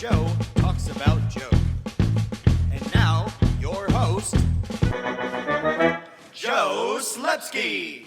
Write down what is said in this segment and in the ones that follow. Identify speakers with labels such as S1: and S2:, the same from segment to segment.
S1: Joe talks about Joe. And now, your host, Joe Slepsky.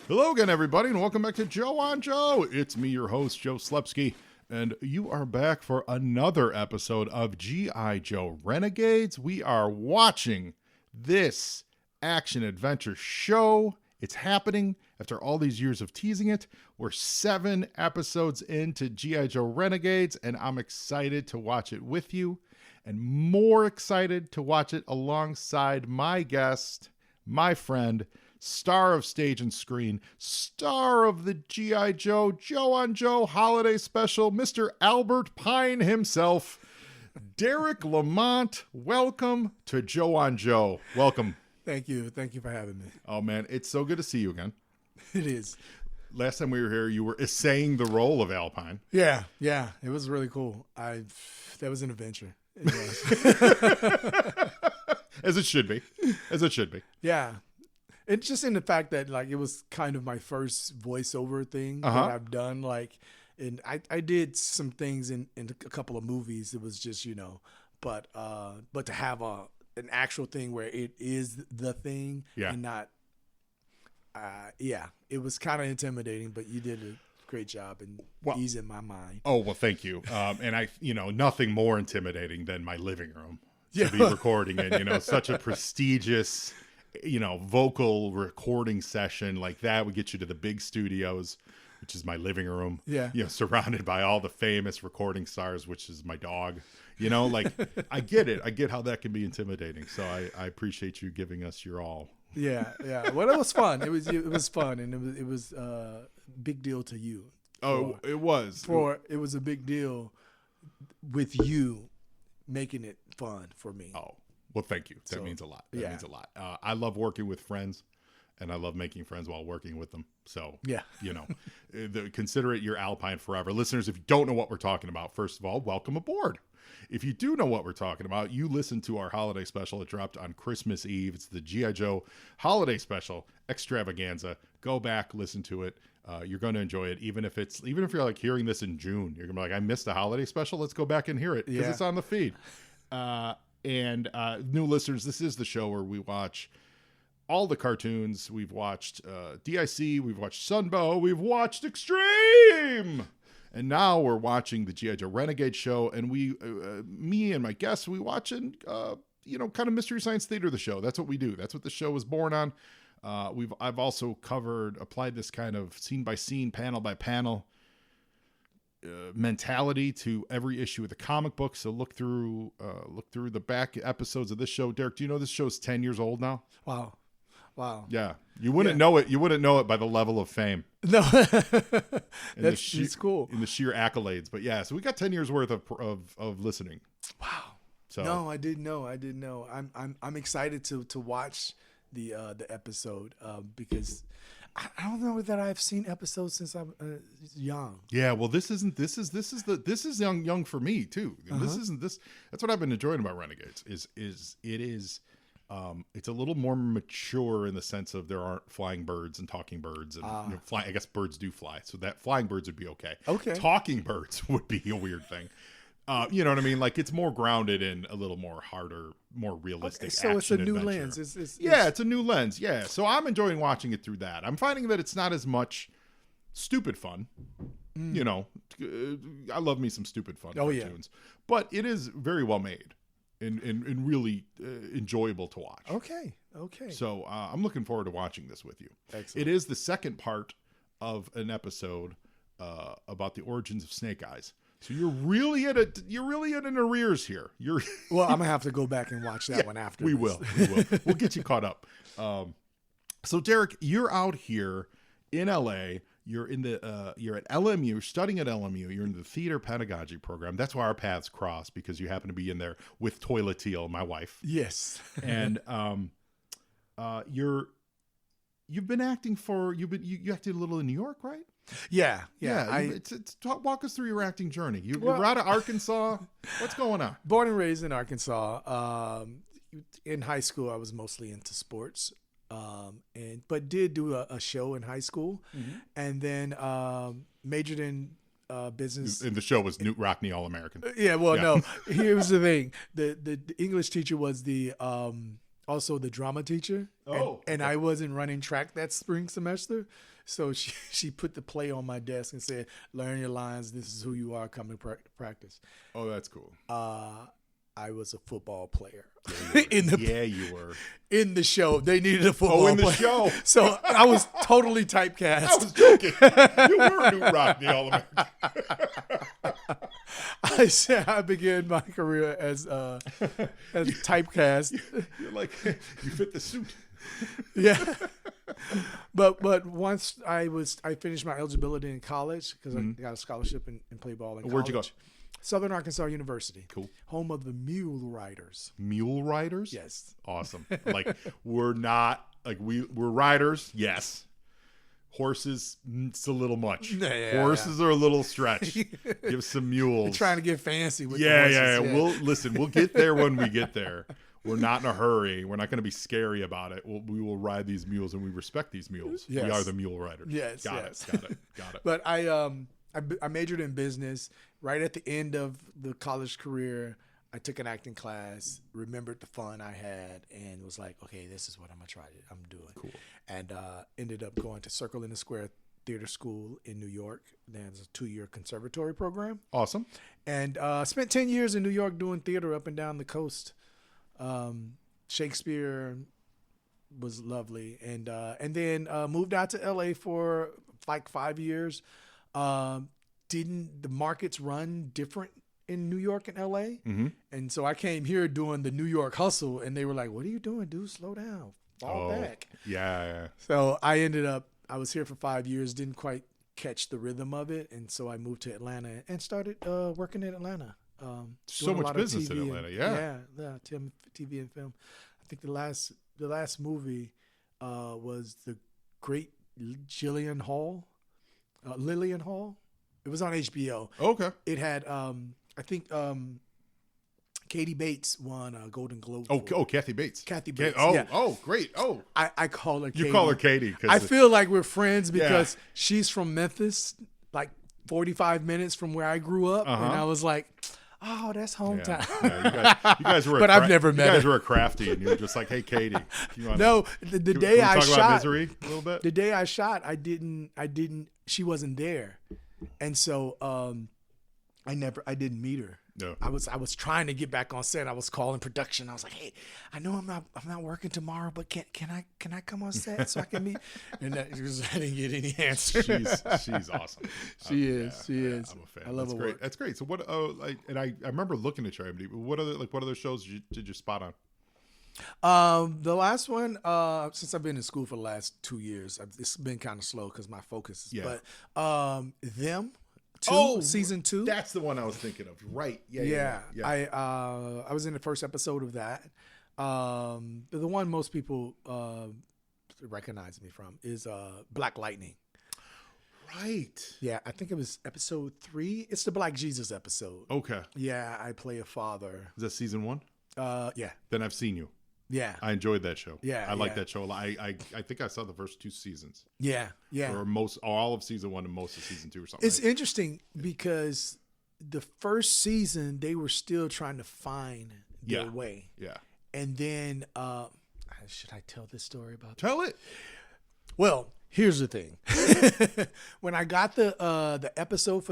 S2: Hello again, everybody, and welcome back to Joe on Joe. It's me, your host, Joe Slepsky, and you are back for another episode of G.I. Joe Renegades. We are watching this action-adventure show. It's happening after all these years of teasing it. We're 7 episodes into G.I. Joe Renegades, and I'm excited to watch it with you, and more excited to watch it alongside my guest, my friend, star of stage and screen, star of the G.I. Joe, Joe on Joe holiday special, Mr. Albert Pine himself, Derrick LeMont. Welcome to Joe on Joe. Welcome.
S3: Thank you. Thank you for having me.
S2: Oh, man, it's so good to see you again.
S3: It is.
S2: Last time we were here, you were essaying the role of Alpine.
S3: Yeah. It was really cool. That was an adventure. It was.
S2: As it should be. As it should be.
S3: Yeah. It's just in the fact that it was kind of my first voiceover thing that I've done. And I did some things in a couple of movies. It was just, but to have an actual thing where it is the thing and not, it was kind of intimidating, but you did a great job in easing my mind.
S2: Oh, well, thank you. And nothing more intimidating than my living room to be recording in, such a prestigious, vocal recording session like that would get you to the big studios, which is my living room. Yeah. Surrounded by all the famous recording stars, which is my dog. I get it. I get how that can be intimidating. So I appreciate you giving us your all.
S3: Yeah. Well, it was fun. It was fun, and it was a big deal to you.
S2: It was.
S3: It was a big deal with you making it fun for me.
S2: Oh, well, thank you. That means a lot. That means a lot. I love working with friends, and I love making friends while working with them. So, consider it your Alpine forever. Listeners, if you don't know what we're talking about, first of all, welcome aboard. If you do know what we're talking about, you listen to our holiday special. It dropped on Christmas Eve. It's the G.I. Joe holiday special extravaganza. Go back, listen to it. You're going to enjoy it. Even if you're hearing this in June, you're going to be like, I missed the holiday special. Let's go back and hear it because it's on the feed. And new listeners, this is the show where we watch all the cartoons. We've watched DIC, we've watched Sunbow, we've watched Extreme, and now we're watching the G.I. Joe Renegade show. And me and my guests, we watching, kind of Mystery Science Theater, the show. That's what we do. That's what the show was born on. I've also applied this kind of scene by scene, panel by panel mentality to every issue of the comic book. So look through the back episodes of this show. Derek, do you know this show's 10 years old now?
S3: Wow.
S2: Yeah. You wouldn't know it. You wouldn't know it by the level of fame.
S3: No, that's cool.
S2: In the sheer accolades. But yeah, so we got 10 years worth of listening.
S3: Wow.
S2: So
S3: no, I didn't know. I'm excited to watch the episode because I don't know that I've seen episodes since I'm young.
S2: Yeah, well, this is young for me too. That's what I've been enjoying about Renegades it's a little more mature in the sense of there aren't flying birds and talking birds and I guess birds do fly, so that flying birds would be okay. Talking birds would be a weird thing. You know what I mean? It's more grounded in a little more harder, more realistic.
S3: So it's a new
S2: adventure.
S3: lens.
S2: It's a new lens. Yeah. So I'm enjoying watching it through that. I'm finding that it's not as much stupid fun. I love me some stupid fun cartoons, but it is very well made and really enjoyable to watch.
S3: Okay.
S2: So I'm looking forward to watching this with you.
S3: Excellent.
S2: It is the second part of an episode about the origins of Snake Eyes. So you're really at an arrears here.
S3: Well, I'm gonna have to go back and watch that one after.
S2: We will. We'll get you caught up. So Derek, you're out here in LA. You're at LMU. You're studying at LMU. You're in the theater pedagogy program. That's why our paths cross, because you happen to be in there with Toilet Teal, my wife.
S3: Yes.
S2: And you've been acting you acted a little in New York, right?
S3: Yeah.
S2: Walk us through your acting journey. You're out of Arkansas. What's going on?
S3: Born and raised in Arkansas. In high school, I was mostly into sports. But did do a show in high school, and then majored in business.
S2: And the show was Newt Rockney All-American.
S3: Yeah, well, no. Here's the thing: the English teacher was the also the drama teacher. And I wasn't running track that spring semester, so she put the play on my desk and said, "Learn your lines. This is who you are. Come to practice."
S2: Oh, that's cool.
S3: I was a football player.
S2: You were.
S3: In the show. They needed a football player.
S2: in the show.
S3: So I was totally typecast.
S2: I was joking. You were Newt Rockney All-American.
S3: I said I began my career as typecast.
S2: You're like, you fit the suit.
S3: Yeah. But once I finished my eligibility in college because I got a scholarship and played ball in college.
S2: Where'd you go?
S3: Southern Arkansas University.
S2: Cool.
S3: Home of the Mule Riders.
S2: Mule Riders?
S3: Yes.
S2: Awesome. Like we're riders, yes. Horses, it's a little much. Horses are a little stretch. Give some mules.
S3: You're trying to get fancy with the horses.
S2: Yeah. We'll get there when we get there. We're not in a hurry. We're not going to be scary about it. We will ride these mules, and we respect these mules.
S3: Yes.
S2: We are the Mule Riders.
S3: Yes.
S2: Got it.
S3: But I majored in business. Right at the end of the college career, I took an acting class, remembered the fun I had, and was like, okay, this is what I'm doing.
S2: Cool.
S3: And ended up going to Circle in the Square Theater School in New York. There's a 2-year conservatory program.
S2: Awesome.
S3: And spent 10 years in New York doing theater up and down the coast. Shakespeare was lovely. And then moved out to LA for like 5 years. Didn't the markets run different in New York and LA?
S2: Mm-hmm.
S3: And so I came here doing the New York hustle, and they were like, "What are you doing, dude? Slow down, fall back."
S2: Yeah.
S3: So I was here for 5 years, didn't quite catch the rhythm of it, and so I moved to Atlanta and started working in Atlanta.
S2: So much business in Atlanta,
S3: yeah, TV and film. I think the last movie was The Great Lillian Hall. It was on HBO.
S2: Okay.
S3: It had, I think, Katie Bates won a Golden Globe.
S2: Kathy Bates.
S3: Kathy Bates.
S2: Great. Oh,
S3: I call her Katie.
S2: You call her Katie.
S3: I feel like we're friends because she's from Memphis, like 45 minutes from where I grew up. And I was like, oh, that's hometown.
S2: Yeah, you guys were.
S3: But I've never met her.
S2: You guys were crafty, and you were just like, "Hey, Katie."
S3: The day I shot,
S2: about Misery a little bit.
S3: The day I shot, I didn't. She wasn't there, and so I didn't meet her.
S2: No.
S3: I was trying to get back on set. I was calling production. I was like, "Hey, I know I'm not working tomorrow, but can I come on set so I can meet?" And I didn't get any answer.
S2: She's awesome.
S3: She is.
S2: I'm a fan.
S3: I love her work.
S2: That's great. So what? I remember looking at your IMDb. What other shows did you spot on?
S3: The last one, since I've been in school for the last 2 years, it's been kind of slow because my focus.
S2: Yeah.
S3: But Them. Season 2.
S2: That's the one I was thinking of. Right. Yeah.
S3: I was in the first episode of that. The one most people recognize me from is Black Lightning.
S2: Right.
S3: Yeah, I think it was episode 3. It's the Black Jesus episode.
S2: Okay.
S3: Yeah, I play a father.
S2: Is that season 1?
S3: Yeah.
S2: Then I've seen you.
S3: Yeah.
S2: I enjoyed that show.
S3: Yeah.
S2: I like that show a lot. I think I saw the first 2 seasons.
S3: Yeah.
S2: Or all of season 1 and most of season 2 or something.
S3: It's interesting because the first season they were still trying to find their way.
S2: Yeah.
S3: And then should I tell this story about
S2: Tell it.
S3: Well, here's the thing. When I got the episode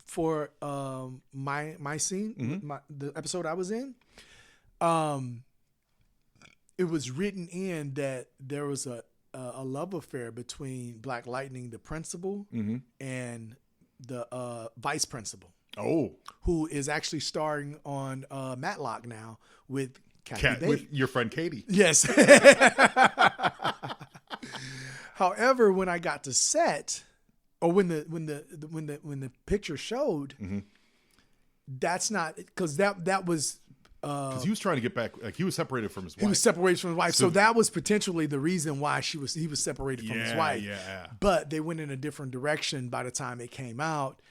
S3: for my scene, the episode I was in, it was written in that there was a love affair between Black Lightning, the principal, and the vice principal.
S2: Oh,
S3: who is actually starring on Matlock now with Kathy Bates.
S2: With your friend Katie.
S3: Yes. However, when I got to set, or when the picture showed, that's not because that was.
S2: Because he was trying to get back, like he was separated from his wife.
S3: He was separated from his wife, so that was potentially the reason why he was separated from his wife.
S2: Yeah.
S3: But they went in a different direction by the time it came out.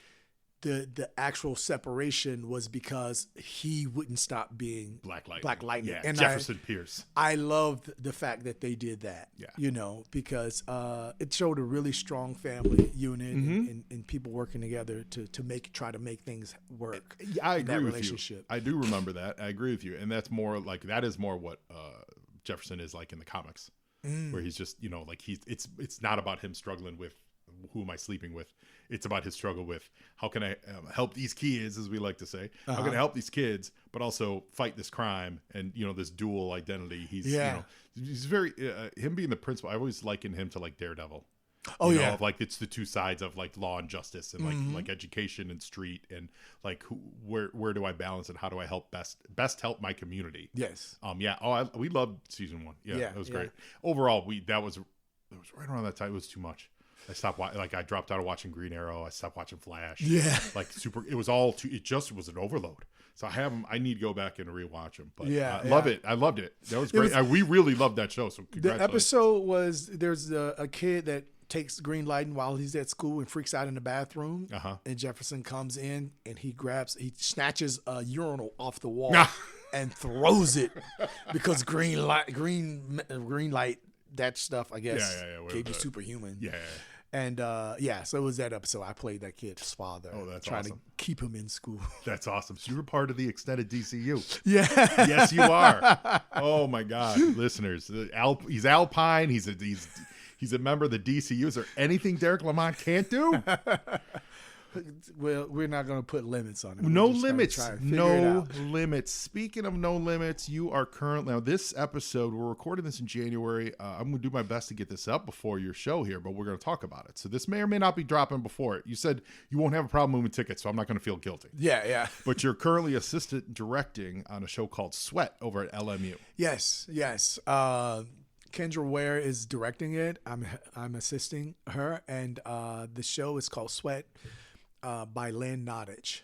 S3: the actual separation was because he wouldn't stop being Black Lightning.
S2: Yeah,
S3: and
S2: Jefferson Pierce.
S3: I loved the fact that they did that.
S2: Yeah.
S3: You know, because it showed a really strong family unit and people working together to try to make things work.
S2: I agree
S3: that
S2: with
S3: relationship.
S2: you. I do remember that. I agree with you, and that is more what Jefferson is like in the comics, where he's just like it's not about him struggling with who am I sleeping with. It's about his struggle with how can I help these kids, as we like to say. How can I help these kids, but also fight this crime and this dual identity. He's very him being the principal. I always liken him to like Daredevil.
S3: Oh
S2: you know, of, like it's the two sides of like law and justice and like education and street and like where do I balance and how do I help best help my community?
S3: Yes.
S2: We loved season 1. Yeah, it was great. Overall, that was right around that time. It was too much. I stopped I dropped out of watching Green Arrow. I stopped watching Flash.
S3: Yeah.
S2: It was all too, it just was an overload. So I need to go back and rewatch them. But I loved it. That was great. We really loved that show. So congratulations.
S3: The episode was, there's a kid that takes green lighting while he's at school and freaks out in the bathroom. And Jefferson comes in and he snatches a urinal off the wall and throws it because green light, that stuff, I guess, gave you superhuman.
S2: Yeah.
S3: And so it was that episode. I played that kid's father.
S2: Oh, that's
S3: trying
S2: awesome.
S3: to keep him in school.
S2: That's awesome. So you're part of the extended DCU.
S3: Yeah.
S2: Yes, you are. Oh my God, listeners. He's Alpine. He's a member of the DCU. Is there anything Derrick LeMont can't do?
S3: Well, we're not going to put limits on it.
S2: No limits. No limits. Speaking of no limits, you are now this episode, we're recording this in January. I'm going to do my best to get this up before your show here, but we're going to talk about it. So this may or may not be dropping before it. You said you won't have a problem moving tickets, so I'm not going to feel guilty.
S3: Yeah.
S2: But you're currently assistant directing on a show called Sweat over at LMU.
S3: Yes. Kendra Ware is directing it. I'm assisting her, and the show is called Sweat. By Lynn Nottage.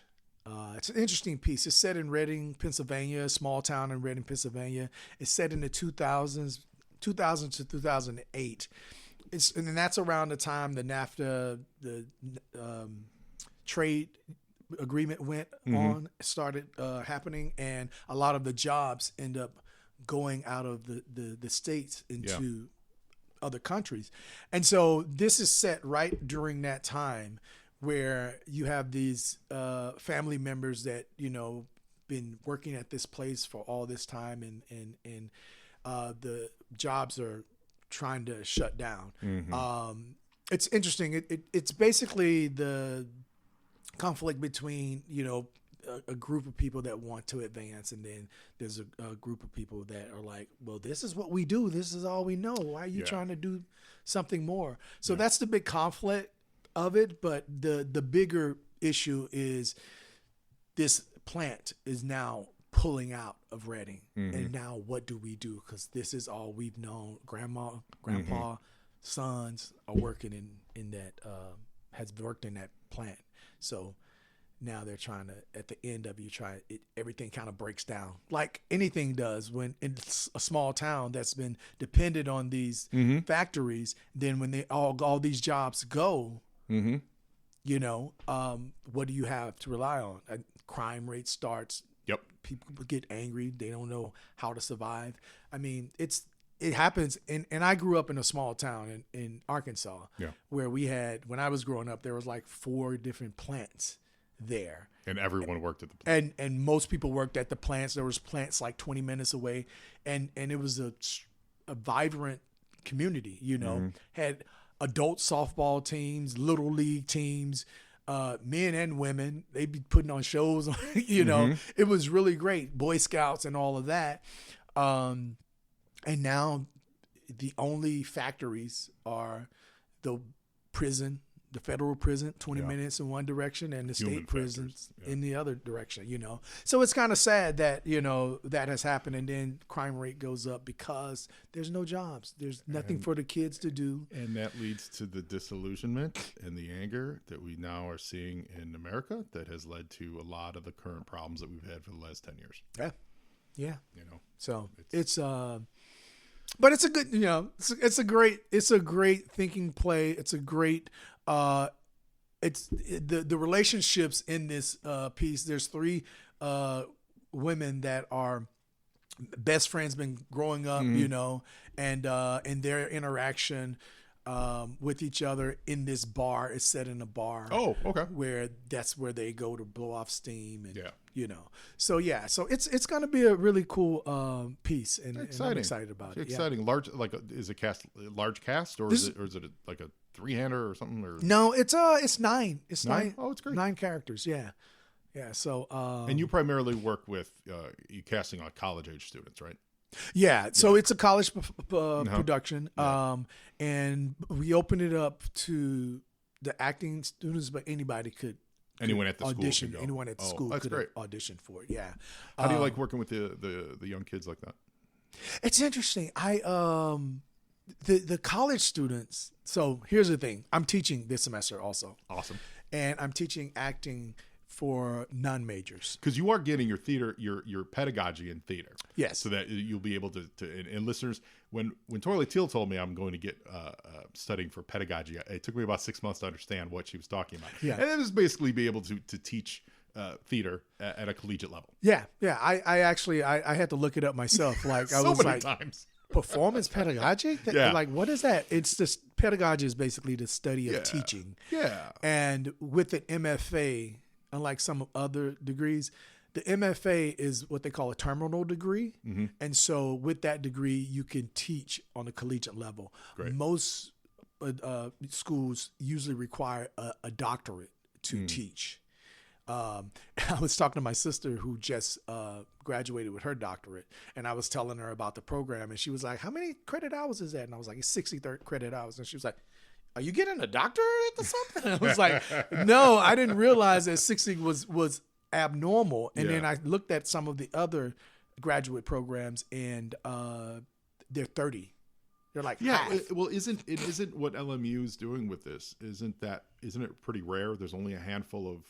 S3: It's an interesting piece. It's set in Reading, Pennsylvania, a small town in Reading, Pennsylvania. It's set in the 2000 to 2008. And that's around the time the NAFTA, the trade agreement started happening, and a lot of the jobs end up going out of the states into other countries. And so this is set right during that time where you have these family members that, been working at this place for all this time and the jobs are trying to shut down. It's interesting. It's basically the conflict between, a group of people that want to advance, and then there's a group of people that are like, well, this is what we do. This is all we know. Why are you trying to do something more? So that's the big conflict of it, but the bigger issue is this plant is now pulling out of Reading, and now what do we do? Because this is all we've known. Grandpa, sons are working in that has worked in that plant. So now they're trying to, at the end of everything kind of breaks down like anything does when it's a small town that's been dependent on these factories. Then when all these jobs go. What do you have to rely on? Crime rate starts.
S2: Yep.
S3: People get angry. They don't know how to survive. I mean, it happens. And I grew up in a small town in Arkansas where when I was growing up, there was like 4 different plants there.
S2: And everyone worked at the plant.
S3: And most people worked at the plants. There was plants like 20 minutes away. And it was a vibrant community, had adult softball teams, little league teams, men and women. They'd be putting on shows, It was really great. Boy Scouts and all of that. And now the only factories are the prison, the federal prison, 20 minutes in one direction, and the state prisons in the other direction, So it's kind of sad that, that has happened, and then crime rate goes up because there's no jobs. There's nothing for the kids to do.
S2: And that leads to the disillusionment and the anger that we now are seeing in America that has led to a lot of the current problems that we've had for the last 10 years.
S3: Yeah. So it's but it's a good, it's a great thinking play. It's a great it's the relationships in this piece. There's 3 women that are best friends, been growing up, you know, and their interaction with each other in this bar is set in a bar.
S2: Oh, okay.
S3: Where that's where they go to blow off steam, and
S2: yeah,
S3: you know. So yeah, so it's going to be a really cool piece, and I'm excited about it.
S2: Exciting,
S3: yeah.
S2: Large, like is it large cast, or is it like a 3-hander or something? Or
S3: no, it's 9. It's 9.
S2: Oh, it's great.
S3: 9 characters. Yeah. Yeah. So
S2: and you primarily work with you casting on college age students, right?
S3: Yeah, so it's a college production, and we open it up to the acting students, but anybody could
S2: anyone at the
S3: audition.
S2: School
S3: anyone at the school could audition for it. Yeah.
S2: How do you like working with the young kids like that?
S3: It's interesting. The college students. So here's the thing. I'm teaching this semester also.
S2: Awesome.
S3: And I'm teaching acting for non-majors,
S2: because you are getting your theater, your pedagogy in theater.
S3: Yes.
S2: So that you'll be able to and listeners, when Tori Teal told me I'm going to get studying for pedagogy, it took me about 6 months to understand what she was talking about.
S3: Yeah.
S2: And it was basically be able to teach theater at a collegiate level.
S3: Yeah. Yeah. I actually had to look it up myself. Like I
S2: so
S3: was
S2: many
S3: like,
S2: times.
S3: Performance pedagogy?
S2: Yeah.
S3: Like, what is that? It's just pedagogy is basically the study of teaching.
S2: Yeah.
S3: And with an MFA, unlike some other degrees, the MFA is what they call a terminal degree. Mm-hmm. And so with that degree, you can teach on a collegiate level.
S2: Great.
S3: Most schools usually require a doctorate to teach. I was talking to my sister who just graduated with her doctorate, and I was telling her about the program, and she was like, how many credit hours is that? And I was like, it's 60 credit hours. And she was like, are you getting a doctorate or something? I was like, no, I didn't realize that 60 was abnormal. And then I looked at some of the other graduate programs, and they're 30. They're like half.
S2: Well, isn't what LMU is doing with this? Isn't it pretty rare? There's only a handful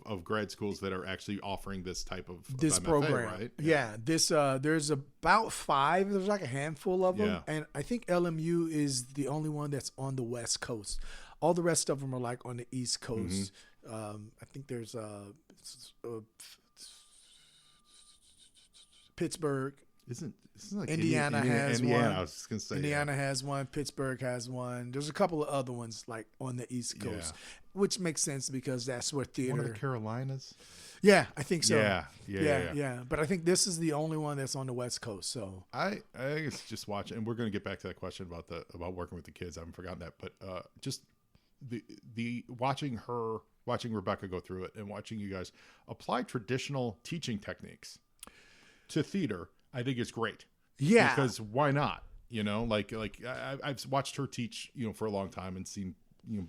S2: of grad schools that are actually offering this type of
S3: this
S2: MFA,
S3: program,
S2: right?
S3: Yeah. This there's about 5. There's like a handful of them, and I think LMU is the only one that's on the West Coast. All the rest of them are like on the East Coast. I think there's Pittsburgh.
S2: Isn't like
S3: Indiana has
S2: Indiana,
S3: one.
S2: I was just gonna say
S3: Indiana has one. Pittsburgh has one. There's a couple of other ones like on the East Coast, which makes sense because that's where theater.
S2: One of the Carolinas.
S3: Yeah, I think so.
S2: Yeah.
S3: But I think this is the only one that's on the West Coast. So
S2: I guess just watch, and we're going to get back to that question about working with the kids. I haven't forgotten that, but just the watching Rebecca go through it and watching you guys apply traditional teaching techniques to theater, I think it's great.
S3: Yeah.
S2: Because why not? You know, like I've watched her teach, you know, for a long time and seen, you know,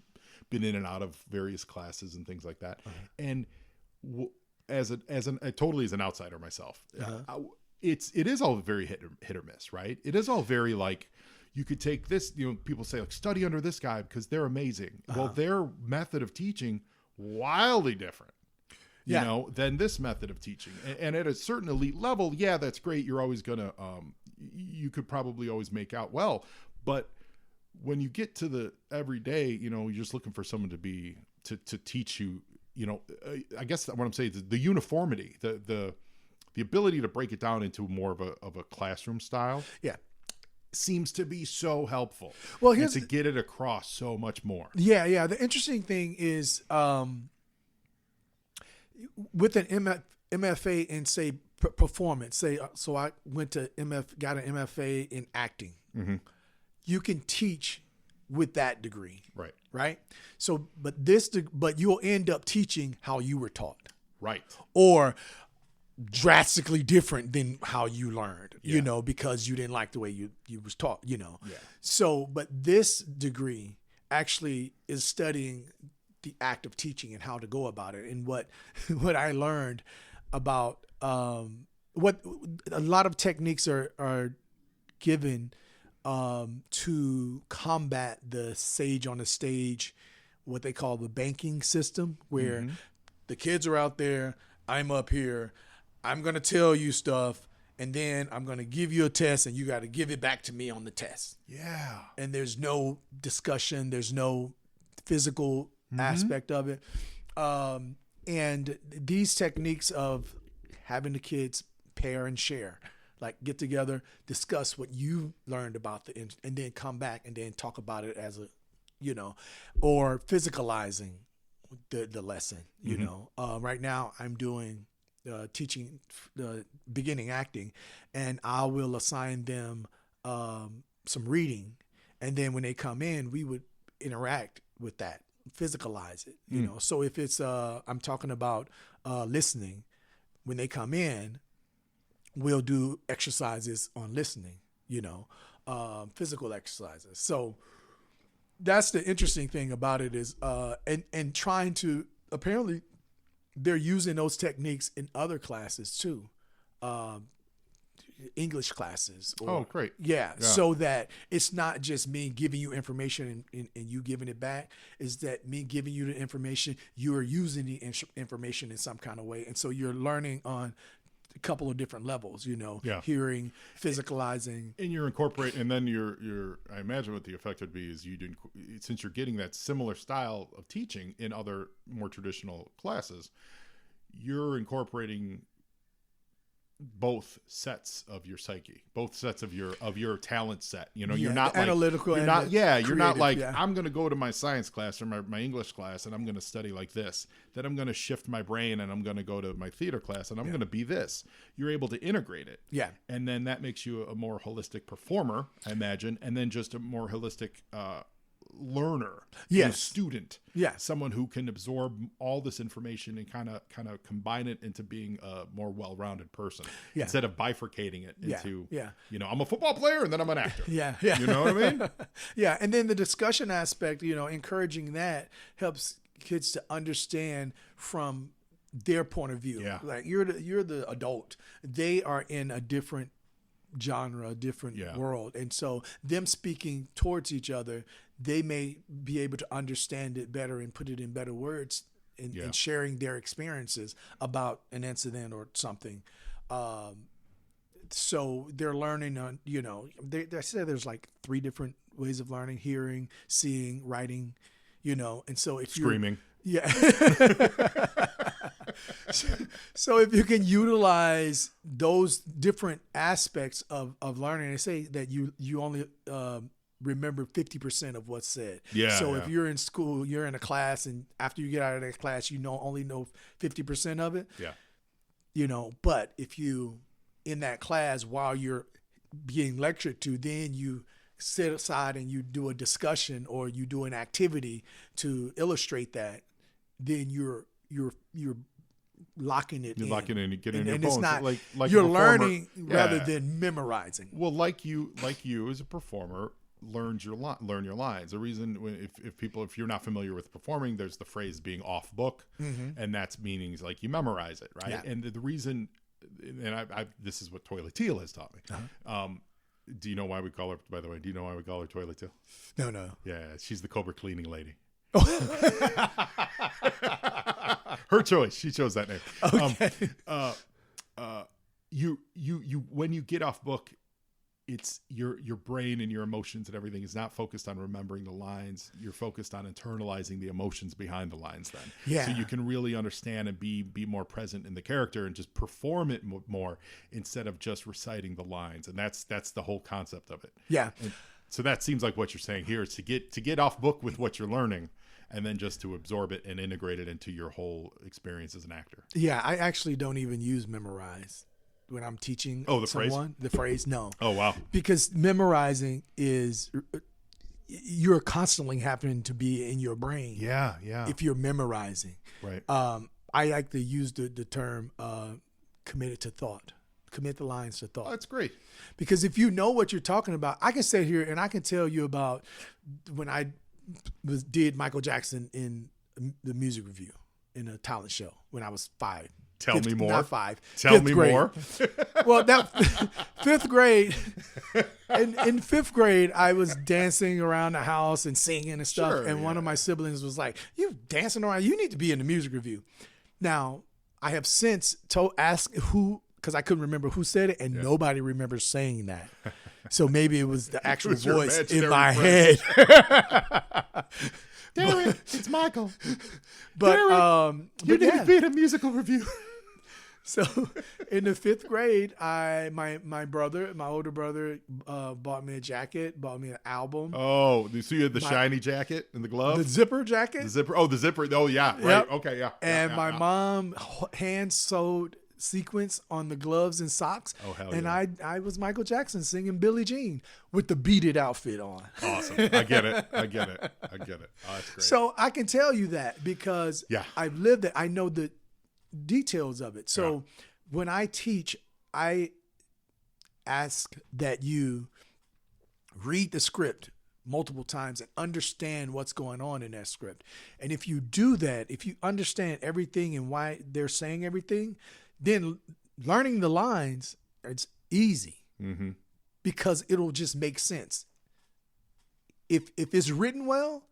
S2: been in and out of various classes and things like that. And totally as an outsider myself, it is all very hit or miss, right? It is all very like, you could take this, you know, people say like study under this guy because they're amazing. Well, their method of teaching wildly different. You know, than this method of teaching. And at a certain elite level, that's great. You're always going to, you could probably always make out well. But when you get to the everyday, you know, you're just looking for someone to teach you, you know, I guess what I'm saying is the uniformity, the ability to break it down into more of a classroom style. Yeah. Seems to be so helpful. Well, to get it across so much more.
S3: Yeah. The interesting thing is, with an MFA in say performance, so I went to got an MFA in acting. Mm-hmm. You can teach with that degree, right? So, but you'll end up teaching how you were taught,
S2: right?
S3: Or drastically different than how you learned, you know, because you didn't like the way you was taught, you know. Yeah. So, but this degree actually is studying the act of teaching and how to go about it. And what I learned about what a lot of techniques are given to combat the sage on the stage, what they call the banking system, where the kids are out there, I'm up here, I'm going to tell you stuff, and then I'm going to give you a test and you got to give it back to me on the test.
S2: Yeah.
S3: And there's no discussion, there's no physical aspect of it. And these techniques of having the kids pair and share, like get together, discuss what you learned about and then come back and then talk about it as a, or physicalizing the lesson, right now I'm doing teaching beginning acting, and I will assign them some reading, and then when they come in, we would interact with that, physicalize it, So if it's I'm talking about listening, when they come in, we'll do exercises on listening, physical exercises. So that's the interesting thing about it is and trying to, apparently they're using those techniques in other classes too. English classes.
S2: Great.
S3: Yeah, so that it's not just me giving you information and you giving it back. Is that me giving you the information, you are using the information in some kind of way. And so you're learning on a couple of different levels, hearing, physicalizing. And
S2: you're incorporating, and then you're I imagine what the effect would be is since you're getting that similar style of teaching in other more traditional classes, you're incorporating both sets of your psyche, both sets of your talent set. You're not like,
S3: analytical.
S2: You're not, you're not like, I'm going to go to my science class or my English class and I'm going to study like this. Then I'm going to shift my brain and I'm going to go to my theater class and I'm going to be this. You're able to integrate it.
S3: Yeah.
S2: And then that makes you a more holistic performer, I imagine, and then just a more holistic learner, student, someone who can absorb all this information and kind of combine it into being a more well-rounded person instead of bifurcating it into I'm a football player and then I'm an actor. You know what I mean?
S3: And then the discussion aspect, encouraging that helps kids to understand from their point of view. Like you're the adult, they are in a different genre, different world, and so them speaking towards each other, they may be able to understand it better and put it in better words in sharing their experiences about an incident or something. So they're learning on, they said there's like 3 different ways of learning: hearing, seeing, writing, and so if
S2: screaming.
S3: So if you can utilize those different aspects of learning, they say that you only remember 50% of what's said. So if you're in school, you're in a class, and after you get out of that class, only know 50% of it. But if you in that class while you're being lectured to, then you sit aside and you do a discussion or you do an activity to illustrate that, then you're locking it in.
S2: You're locking it in and getting in your
S3: and
S2: bones.
S3: It's not,
S2: like
S3: you're learning rather than memorizing.
S2: Well, like you as a performer learn your lines. The reason if you're not familiar with performing, there's the phrase being off book, and that's meanings like you memorize it, right? And the reason, and I this is what Toilet Teal has taught me. Do you know why we call her? By the way, do you know why we call her Toilet Teal?
S3: No. Yeah,
S2: she's the Cobra cleaning lady. Her choice. She chose that name.
S3: Okay.
S2: You when you get off book, it's your brain and your emotions and everything is not focused on remembering the lines. You're focused on internalizing the emotions behind the lines then. So you can really understand and be more present in the character and just perform it more instead of just reciting the lines. And that's the whole concept of it. And so that seems like what you're saying here is to get off book with what you're learning and then just to absorb it and integrate it into your whole experience as an actor. I actually don't even use memorize when I'm teaching someone. The phrase, no.
S3: Oh, wow. Because memorizing is, you're constantly happening to be in your brain. If you're memorizing.
S2: Right.
S3: I like to use the term committed to thought. Commit the lines to thought.
S2: Oh, that's great.
S3: Because if you know what you're talking about, I can sit here and I can tell you about when I did Michael Jackson in the music review in a talent show when I was 5.
S2: Tell me more.
S3: Not 5.
S2: Tell me more.
S3: Well, that 5th grade. In 5th grade, I was dancing around the house and singing and stuff. One of my siblings was like, "You dancing around? You need to be in the music review." Now, I have since asked who, because I couldn't remember who said it, and nobody remembers saying that. So maybe it was the actual voice in my head.
S2: Derrick, it's Michael.
S3: But
S2: Derrick, you need to be in a musical review.
S3: So in the 5th grade, my older brother, bought me a jacket, bought me an album.
S2: Oh, so you had the shiny jacket and the glove?
S3: The zipper jacket?
S2: The zipper. Oh, the zipper. Oh, yeah. Right.
S3: Yep.
S2: Okay, yeah.
S3: And my mom hand sewed sequins on the gloves and socks.
S2: Oh, hell
S3: and
S2: yeah.
S3: I was Michael Jackson singing Billie Jean with the beaded outfit on.
S2: Awesome. I get it. Oh, that's great.
S3: So I can tell you that because I've lived it. I know the details of it. So when I teach, I ask that you read the script multiple times and understand what's going on in that script. And if you do that, if you understand everything and why they're saying everything, then learning the lines, it's easy because it'll just make sense. If it's written well,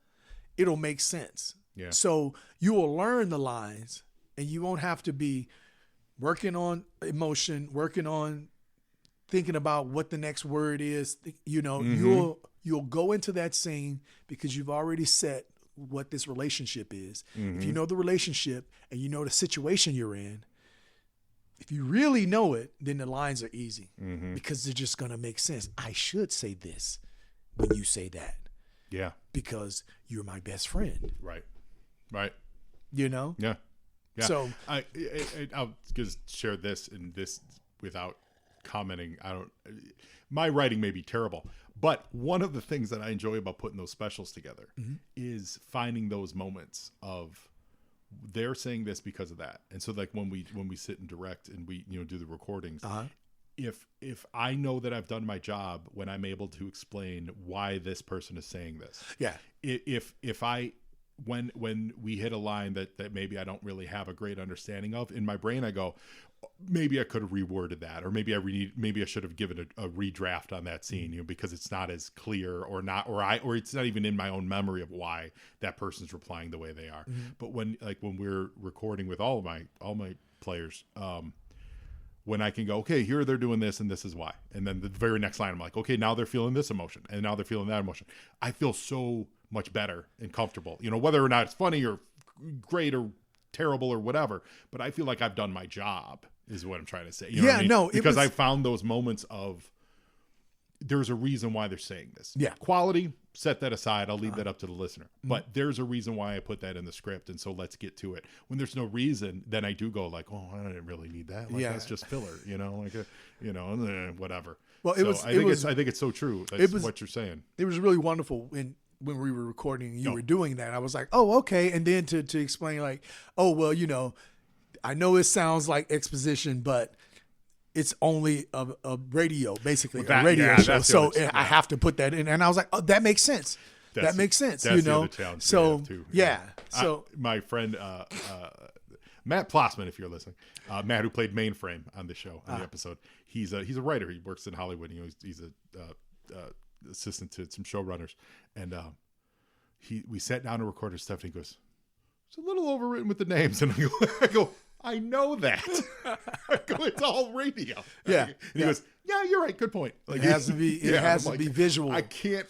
S3: it'll make sense. Yeah. So you will learn the lines. And you won't have to be working on emotion, working on thinking about what the next word is. You know, you'll go into that scene because you've already set what this relationship is. If you know the relationship and you know the situation you're in, if you really know it, then the lines are easy because they're just going to make sense. I should say this when you say that. Yeah. Because you're my best friend.
S2: Right.
S3: You know?
S2: Yeah. Yeah.
S3: So
S2: I'll just share this and this without commenting. My writing may be terrible, but one of the things that I enjoy about putting those specials together is finding those moments of they're saying this because of that. And so like when we sit and direct and we, do the recordings, if I know that I've done my job when I'm able to explain why this person is saying this. Yeah. If I, when we hit a line that maybe I don't really have a great understanding of, in my brain I go, maybe I could have reworded that, or maybe I should have given a redraft on that scene, because it's not as clear or it's not even in my own memory of why that person's replying the way they are. But when we're recording with all my players, when I can go, okay, here they're doing this and this is why, and then the very next line I'm like, okay, now they're feeling this emotion and now they're feeling that emotion. I feel so much better and comfortable, whether or not it's funny or great or terrible or whatever, but I feel like I've done my job is what I'm trying to say. You know what I mean? No, because I found those moments of there's a reason why they're saying this. Yeah. Quality, set that aside. I'll leave that up to the listener. But there's a reation why I put that in the script, and so let's get to it. When there's no reason, then I do go like, oh, I didn't really need that. That's just filler, whatever. Well, I think it's so true. That's what you're saying.
S3: It was really wonderful when we were recording and you were doing that. I was like, oh, okay. And then to explain like, oh, well, I know it sounds like exposition, but it's only a radio, basically a radio show. So I have to put that in. And I was like, oh, that makes sense. That makes sense.
S2: That's the other challenge
S3: so
S2: too.
S3: Yeah. So
S2: my friend, Matt Plossman, if you're listening, Matt, who played Mainframe on the show, on the episode, he's a writer. He works in Hollywood. He's a assistant to some showrunners, and we sat down to record his stuff, and he goes, it's a little overwritten with the names, and I go, I know that. I go, it's all radio. Yeah. And he goes, yeah, you're right. Good point.
S3: Like, it has to be. It has to be visual.
S2: I can't.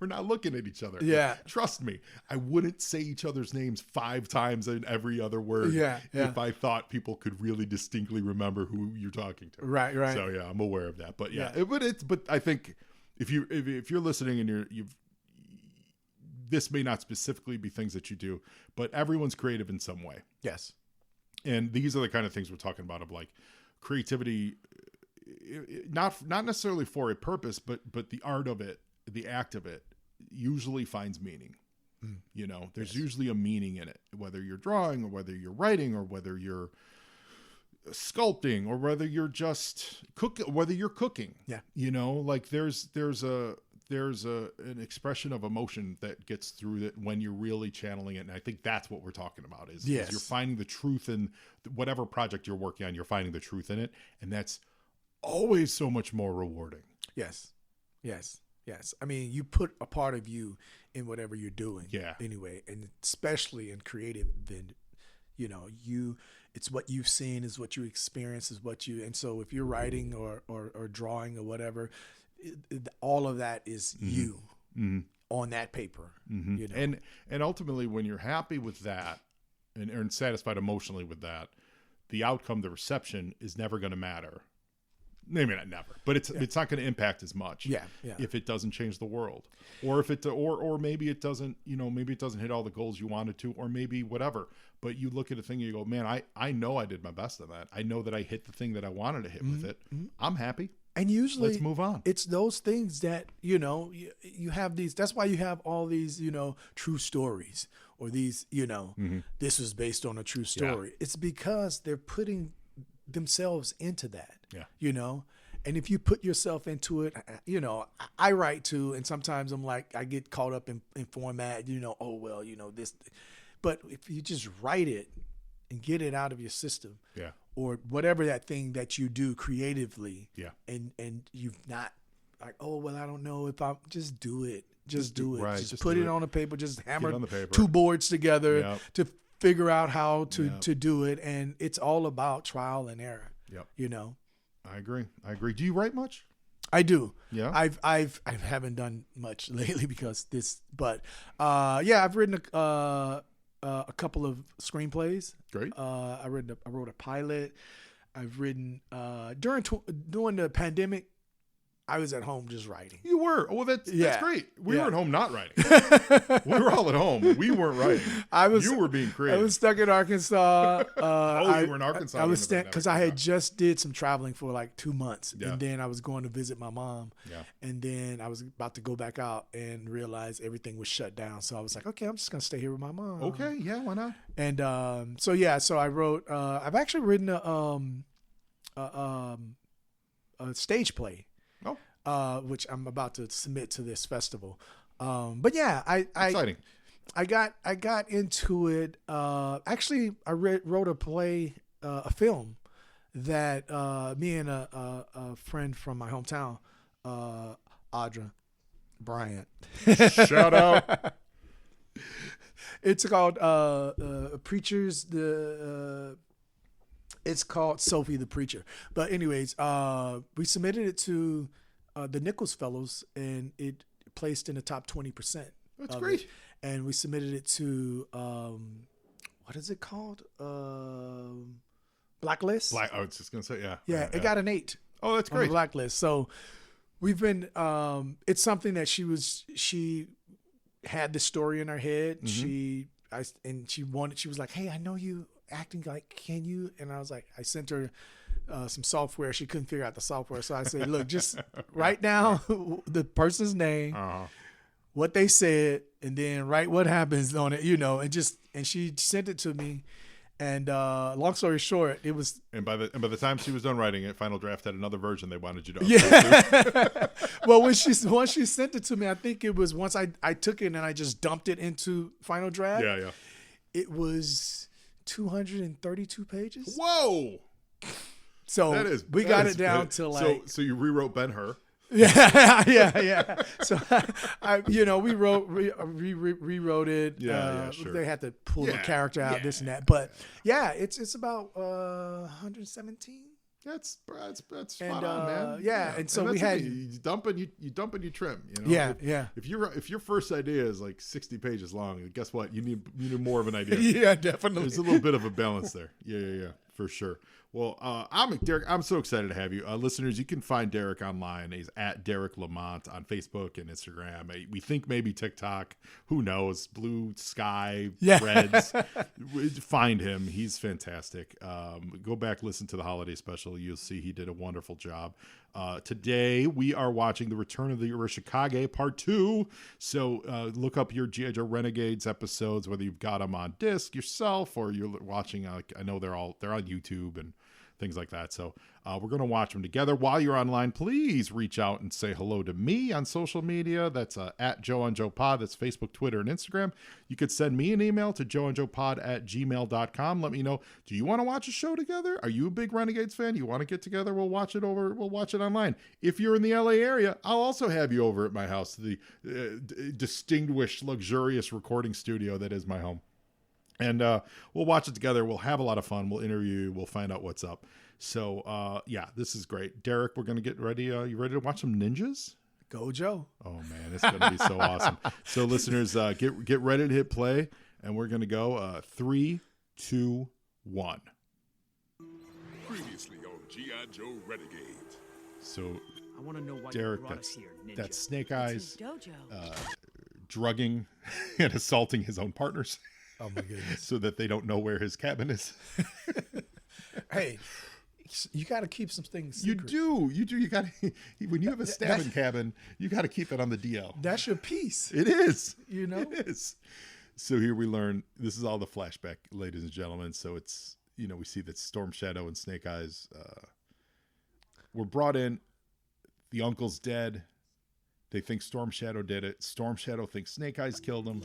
S2: We're not looking at each other. Yeah. Trust me. I wouldn't say each other's names 5 times in every other word. If I thought people could really distinctly remember who you're talking to. Right. So yeah, I'm aware of that. But but I think if you're listening and you've. This may not specifically be things that you do, but everyone's creative in some way. Yes. And these are the kind of things we're talking about of like creativity, not necessarily for a purpose, but the art of it, the act of it usually finds meaning. There's usually a meaning in it, whether you're drawing or whether you're writing or whether you're sculpting or whether you're just whether you're cooking. Yeah. There's an expression of emotion that gets through that when you're really channeling it. And I think that's what we're talking about is you're finding the truth in whatever project you're working on, you're finding the truth in it. And that's always so much more rewarding. Yes.
S3: I mean, you put a part of you in whatever you're doing. Yeah. Anyway, and especially in creative, then, it's what you've seen is what you experience is what you, and so if you're writing or drawing or whatever, all of that is you. on that paper.
S2: Mm-hmm.
S3: You know?
S2: And ultimately, when you're happy with that and satisfied emotionally with that, the outcome, the reception is never going to matter. Maybe not never, but it's not going to impact as much. If it doesn't change the world, or if it or maybe it doesn't, maybe it doesn't hit all the goals you wanted to, or maybe whatever. But you look at a thing and you go, man, I know I did my best on that. I know that I hit the thing that I wanted to hit with it. I'm happy.
S3: And usually,
S2: let's move on.
S3: It's those things that you have these. That's why you have all these true stories, or these this was based on a true story. It's because they're putting themselves into that. And if you put yourself into it, I write too, and sometimes I'm like, I get caught up in format, this, but if you just write it and get it out of your system, or whatever that thing that you do creatively, and you've not like, oh well, I don't know if I just do it, just do it, right, just put it on the paper, just hammer two boards together to figure out how to do it, and it's all about trial and error.
S2: I agree. Do you write much?
S3: I do.
S2: Yeah.
S3: I haven't done much lately because but I've written a couple of screenplays.
S2: Great.
S3: I wrote a pilot. I've written during the pandemic. I was at home just writing.
S2: You were. Well, that's great. We were at home not writing. We were all at home. We weren't writing. You were being creative.
S3: I was stuck in Arkansas.
S2: You were in Arkansas.
S3: I was because I had just did some traveling for like 2 months, and then I was going to visit my mom. And then I was about to go back out and realize everything was shut down. So I was like, okay, I'm just gonna stay here with my mom.
S2: Okay, yeah, why not?
S3: And so I wrote. I've actually written a stage play. Which I'm about to submit to this festival. But yeah,
S2: exciting.
S3: I got into it. Actually, I wrote a play, a film that me and a friend from my hometown, Audra Bryant.
S2: Shout out.
S3: It's called Preachers. It's called Sophie the Preacher. But anyways, we submitted it to the Nichols Fellows, and it placed in the top 20%.
S2: That's great.
S3: And we submitted it to what is it called? Blacklist.
S2: I was just gonna say,
S3: yeah. It got an 8.
S2: Oh, that's great.
S3: On the Blacklist. So we've been. It's something that she had the story in her head.
S2: Mm-hmm.
S3: She was like, hey, I know you acting, like, can you? And I was like, I sent her some software. She couldn't figure out the software, so I said, look, just write down the person's name, what they said, and then write what happens on it, and she sent it to me. And long story short, it was.
S2: And by the time she was done writing it, Final Draft had another version they wanted you to upload.
S3: Well, once she sent it to me, I think it was once I took it and I just dumped it into Final Draft.
S2: Yeah.
S3: It was 232 pages.
S2: Whoa.
S3: So we got it down to like.
S2: So you rewrote Ben-Hur.
S3: Yeah. So we rewrote it.
S2: Sure.
S3: They had to pull the character out, this and that. But it's about 117.
S2: That's spot on, man.
S3: And so we had
S2: you dump and you trim.
S3: Yeah.
S2: If your first idea is like 60 pages long, guess what? You need more of an idea.
S3: Yeah, definitely.
S2: There's a little bit of a balance there. Yeah, for sure. Well, Derrick, I'm so excited to have you. Listeners, you can find Derrick online. He's at Derrick LeMont on Facebook and Instagram. We think maybe TikTok. Who knows? Blue Sky, Reds. Find him. He's fantastic. Go back, listen to the holiday special. You'll see he did a wonderful job. Today, we are watching The Return of the Arashikage Part 2. So look up your G.I. Joe Renegades episodes, whether you've got them on disc yourself or you're watching. I know they're on YouTube and things like that. So we're going to watch them together. While you're online, please reach out and say hello to me on social media. That's at Joe on Joe Pod. That's Facebook, Twitter, and Instagram. You could send me an email to joeandjoepod@gmail.com. Let me know, do you want to watch a show together? Are you a big Renegades fan? You want to get together? We'll watch it online. If you're in the LA area, I'll also have you over at my house, the distinguished, luxurious recording studio that is my home. And we'll watch it together. We'll have a lot of fun. We'll interview you. We'll find out what's up. So, this is great. Derrick, we're going to get ready. You ready to watch some ninjas?
S3: Go Joe.
S2: Oh man, it's gonna be so awesome. So listeners, get ready to hit play, and we're gonna go 3, 2, 1.
S4: Previously on G.I. Joe Renegades.
S2: So
S5: I want to know why
S2: Derek,
S5: you brought us here, Ninja.
S2: that's Snake Eyes
S6: Dojo.
S2: drugging and assaulting his own partners.
S3: Oh my goodness.
S2: So that they don't know where his cabin is.
S3: Hey, you got to keep some things
S2: You
S3: secret.
S2: do. You got to, when you have a stabbing cabin, you got to keep it on the DL.
S3: That's your piece.
S2: It is.
S3: You know?
S2: It is. So here we learn, this is all the flashback, ladies and gentlemen. So it's, we see that Storm Shadow and Snake Eyes were brought in. The uncle's dead. They think Storm Shadow did it. Storm Shadow thinks Snake Eyes killed him.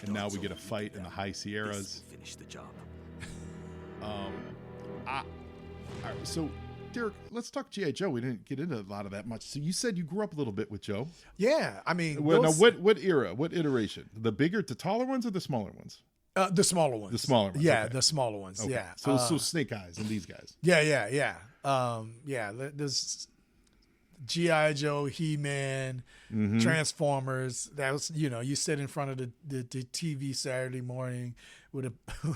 S2: And now we get a fight in the High Sierras.
S5: Finish the job.
S2: So, Derek, let's talk G.I. Joe. We didn't get into a lot of that much. So you said you grew up a little bit with Joe.
S3: Yeah, I mean,
S2: Well, now, what era? What iteration? The taller ones or the smaller ones?
S3: the smaller ones.
S2: The smaller ones.
S3: Yeah,
S2: okay.
S3: the smaller ones.
S2: Okay.
S3: Yeah.
S2: So Snake Eyes and these guys.
S3: Yeah. There's G.I. Joe, He-Man, Transformers. That was, you sit in front of the TV Saturday morning with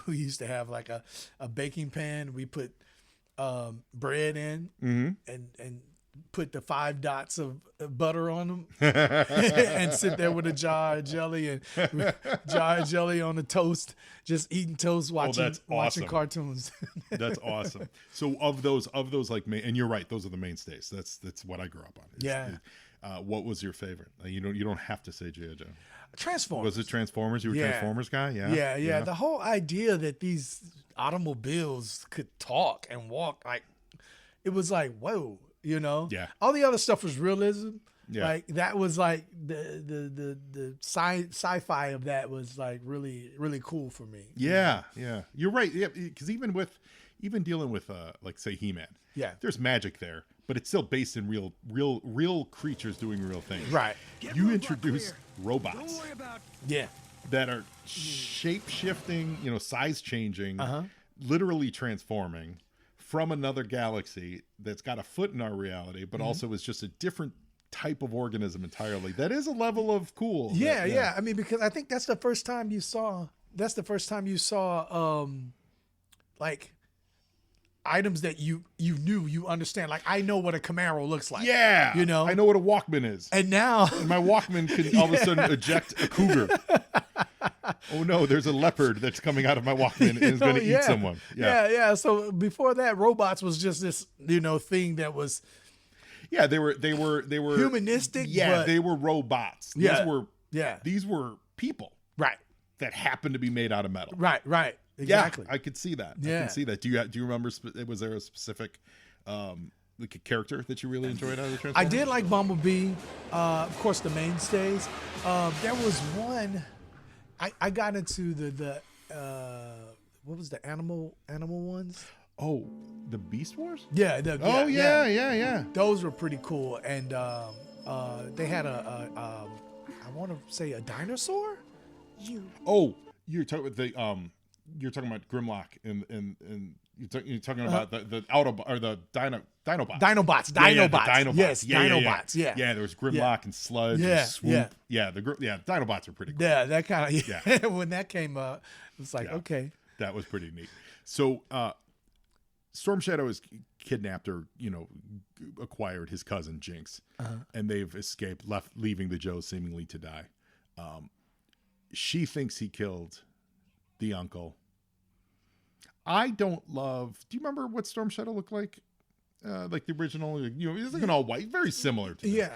S3: we used to have like a baking pan. We put bread in and put the 5 dots of butter on them and sit there with a jar of jelly on the toast, just eating toast, watching cartoons.
S2: That's awesome. So of those like, and you're right, those are the mainstays. That's what I grew up on. What was your favorite? You don't have to say G.I. Joe.
S3: Transformers.
S2: Was it Transformers? You were a Transformers guy?
S3: Yeah. The whole idea that these automobiles could talk and walk, like, it was like, whoa,
S2: Yeah.
S3: All the other stuff was realism.
S2: Yeah.
S3: Like, that was like the sci-fi of that was like really, really cool for me.
S2: Yeah. You're right. Yeah, because even dealing with like say He-Man.
S3: Yeah.
S2: There's magic there, but it's still based in real creatures doing real things.
S3: Right.
S2: You introduce robots
S3: Yeah.
S2: that are shape shifting, size changing, literally transforming from another galaxy that's got a foot in our reality, but also is just a different type of organism entirely. That is a level of cool.
S3: Yeah. I mean, because I think that's the first time you saw like items that you understand. Like, I know what a Camaro looks like.
S2: Yeah. I know what a Walkman is.
S3: And now
S2: And my Walkman can all of a sudden eject a cougar. Oh no, there's a leopard that's coming out of my Walkman and is going to eat someone.
S3: Yeah. So before that, robots was just this, thing that was.
S2: Yeah, they were
S3: Humanistic.
S2: Yeah,
S3: but,
S2: they were robots. These were people.
S3: Right.
S2: That happened to be made out of metal.
S3: Right. Exactly.
S2: Yeah, I could see that.
S3: Yeah.
S2: I can see that. Do you remember? Was there a specific like a character that you really enjoyed out of the Transformers?
S3: I did like Bumblebee. Of course, the mainstays. There was one. I got into the what was the animal ones?
S2: Oh, the Beast Wars?
S3: Yeah.
S2: Yeah.
S3: Those were pretty cool, and they had I want to say a dinosaur.
S2: Oh, you're talking about you're talking about Grimlock and you're talking about the Autobot or the Dinobots.
S3: Dinobots. Yes, Dinobots. Yeah.
S2: Yeah, there was Grimlock and Sludge and Swoop. Yeah, the Dinobots are pretty cool.
S3: Yeah, that kind of when that came up, it's like, okay.
S2: That was pretty neat. So Storm Shadow is kidnapped or, acquired his cousin Jinx, and they've escaped, leaving the Joes seemingly to die. She thinks he killed the uncle. I don't love. Do you remember what Storm Shadow looked like? Like the original, he was like an all white, very similar to this.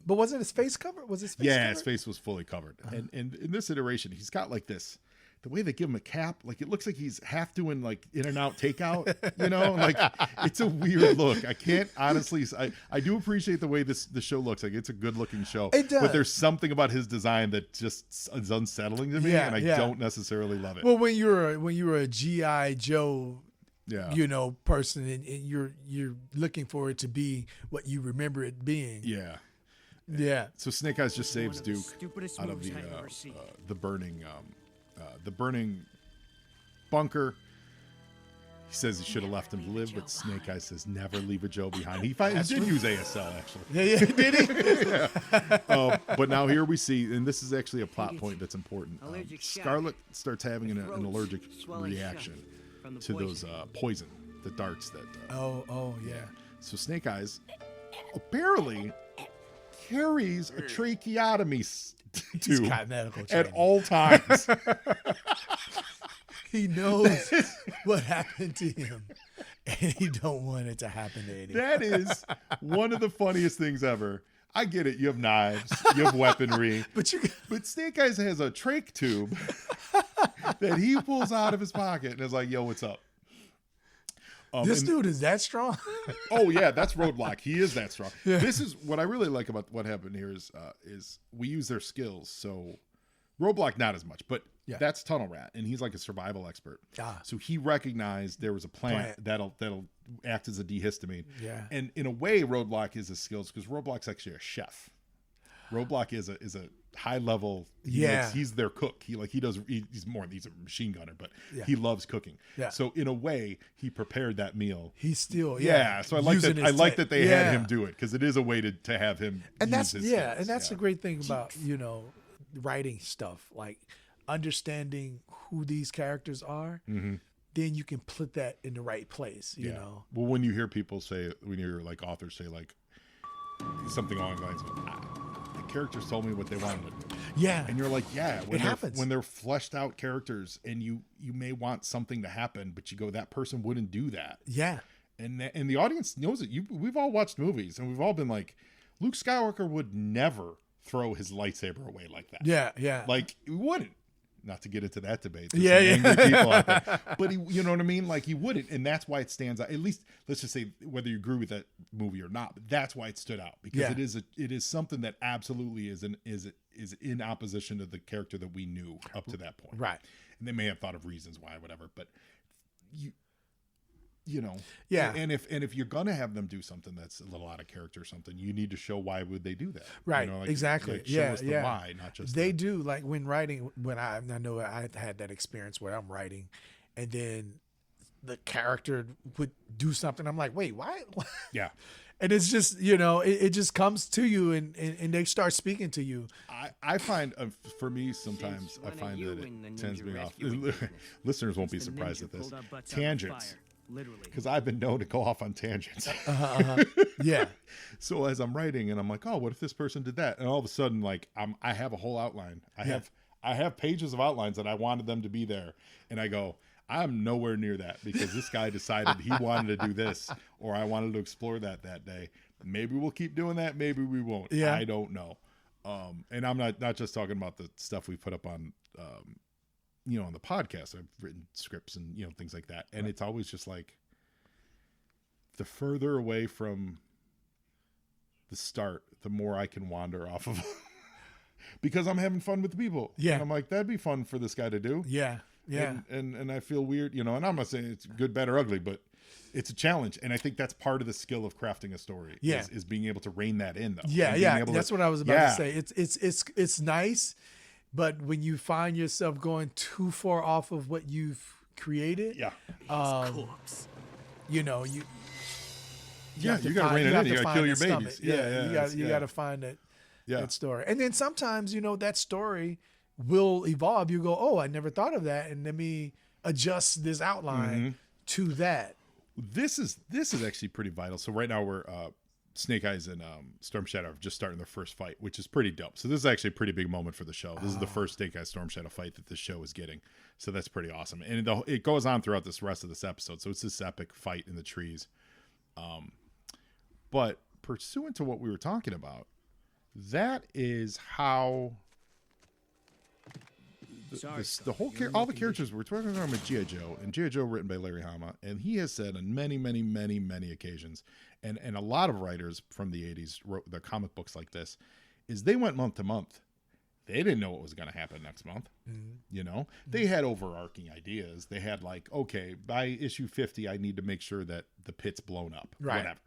S3: But wasn't his face covered? Was his face covered?
S2: His face was fully covered. And in this iteration, he's got like this. The way they give him a cap, like it looks like he's half doing like in and out takeout, like it's a weird look. I can't honestly, I do appreciate the way the show looks. Like it's a good looking show.
S3: It does.
S2: But there's something about his design that just is unsettling to me, and I don't necessarily love it.
S3: Well, when you're a G.I. Joe, person, and you're looking for it to be what you remember it being. Yeah.
S2: So Snake Eyes just saves Duke out of the burning bunker. He says he should have left him to live, but Snake Eyes says never leave a Joe behind. He did use ASL, actually.
S3: Yeah, did he?
S2: Yeah. But now here we see, and this is actually a plot point that's important. Scarlet starts having an allergic reaction to those poison, the darts that.
S3: Yeah.
S2: So Snake Eyes apparently carries a tracheotomy tube at all times.
S3: He knows what happened to him, and he don't want it to happen to anyone.
S2: That is one of the funniest things ever. I get it. You have knives, you have weaponry, but Snake Eyes has a trach tube that he pulls out of his pocket and is like, "Yo, what's up?"
S3: This dude is that strong.
S2: Oh yeah, that's Roadblock. He is that strong. Yeah. This is what I really like about what happened here is we use their skills. So Roadblock not as much, but that's Tunnel Rat, and he's like a survival expert. So he recognized there was a plant that'll act as a dehistamine. Yeah. And in a way, Roadblock is his skills because Roadblock's actually a chef. Roadblock is a high level. He's their cook. He's a machine gunner, but he loves cooking. Yeah. So in a way, he prepared that meal.
S3: He's still
S2: So I like that. I like that they had him do it because it is a way to have him.
S3: And that's and that's the great thing about writing stuff, like understanding who these characters are. Mm-hmm. Then you can put that in the right place. You know.
S2: Well, when you hear people say, when you hear like authors say like something along the lines of, characters told me what they wanted.
S3: Yeah.
S2: And you're like,
S3: it happens.
S2: When they're fleshed out characters and you may want something to happen, but you go, that person wouldn't do that.
S3: Yeah.
S2: And the audience knows it. We've all watched movies and we've all been like, Luke Skywalker would never throw his lightsaber away like that.
S3: Yeah. Yeah.
S2: Like he wouldn't. Not to get into that debate.
S3: Angry
S2: people out there. But you know what I mean? Like he wouldn't. And that's why it stands out. At least let's just say whether you agree with that movie or not, but that's why it stood out because it is something that absolutely is in opposition to the character that we knew up to that point.
S3: Right.
S2: And they may have thought of reasons why, whatever, but you know, and if you're gonna have them do something that's a little out of character or something, you need to show why would they do that,
S3: right?
S2: Exactly. Show us the why, not just
S3: they do. Like when writing, when I know I had that experience where I'm writing, and then the character would do something. I'm like, wait, why?
S2: Yeah.
S3: And it's just, it just comes to you and they start speaking to you.
S2: I find, for me, sometimes I find that it tends me off. Listeners won't be surprised at this. Tangents. Literally, because I've been known to go off on tangents.
S3: Yeah.
S2: So as I'm writing and I'm like, oh, what if this person did that? And all of a sudden, like I have a whole outline. I have pages of outlines that I wanted them to be there, and I go, I'm nowhere near that because this guy decided he wanted to do this, or I wanted to explore that day. Maybe we'll keep doing that. Maybe we won't. Yeah. I don't know. And I'm not just talking about the stuff we put up on. On the podcast, I've written scripts and, things like that. And it's always just like the further away from the start, the more I can wander off of because I'm having fun with the people. Yeah. And I'm like, that'd be fun for this guy to do.
S3: Yeah. Yeah.
S2: And I feel weird, and I'm not saying it's good, bad, or ugly, but it's a challenge. And I think that's part of the skill of crafting a story is being able to rein that in though.
S3: Yeah. Yeah. That's what I was about to say. It's nice. But when you find yourself going too far off of what you've created,
S2: you
S3: got to
S2: rein it in. You got to kill your babies.
S3: You got to find that story. And then sometimes, that story will evolve. You go, oh, I never thought of that, and let me adjust this outline to that.
S2: This is actually pretty vital. So right now we're Snake Eyes and Storm Shadow are just starting their first fight, which is pretty dope. So this is actually a pretty big moment for the show. This is the first Snake Eyes Storm Shadow fight that the show is getting. So that's pretty awesome. And it goes on throughout this rest of this episode. So it's this epic fight in the trees. But pursuant to what we were talking about, that is how all the characters we're talking about with G.I. Joe, and G.I. Joe written by Larry Hama, and he has said on many, many, many, many occasions, and a lot of writers from the 80s wrote the comic books like this, is they went month to month. They didn't know what was going to happen next month. Mm-hmm. They had overarching ideas. They had like, okay, by issue 50, I need to make sure that the pit's blown up, whatever,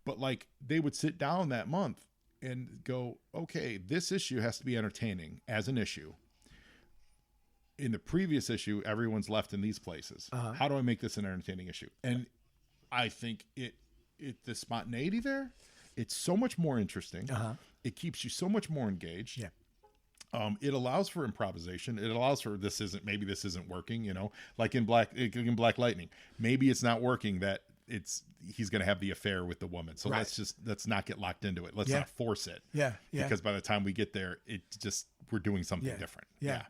S2: But like they would sit down that month and go, okay, this issue has to be entertaining as an issue. in the previous issue, everyone's left in these places. How do I make this an entertaining issue? And I think the spontaneity there, it's so much more interesting. It keeps you so much more engaged.
S3: Yeah.
S2: It allows for improvisation. It allows for maybe this isn't working, you know, like in Black Lightning. Maybe it's not working that he's going to have the affair with the woman. So let's not get locked into it. Let's not force it.
S3: Yeah.
S2: Because by the time we get there, we're doing something different. Yeah.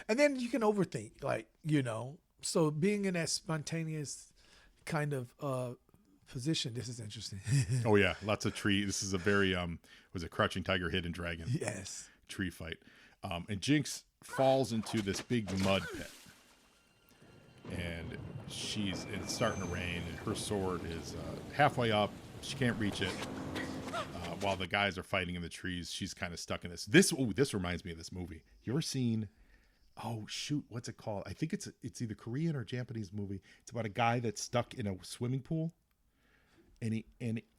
S3: And then you can overthink, like, you know, so being in that spontaneous kind of position, this is interesting.
S2: Oh yeah. Lots of tree. This is a very, was it Crouching Tiger, Hidden Dragon?
S3: Yes.
S2: Tree fight. And Jinx falls into this big mud pit. And it's starting to rain, and her sword is halfway up. She can't reach it. While the guys are fighting in the trees, she's kind of stuck in this. This reminds me of this movie. You ever seen? Oh shoot, what's it called? I think it's either Korean or Japanese movie. It's about a guy that's stuck in a swimming pool,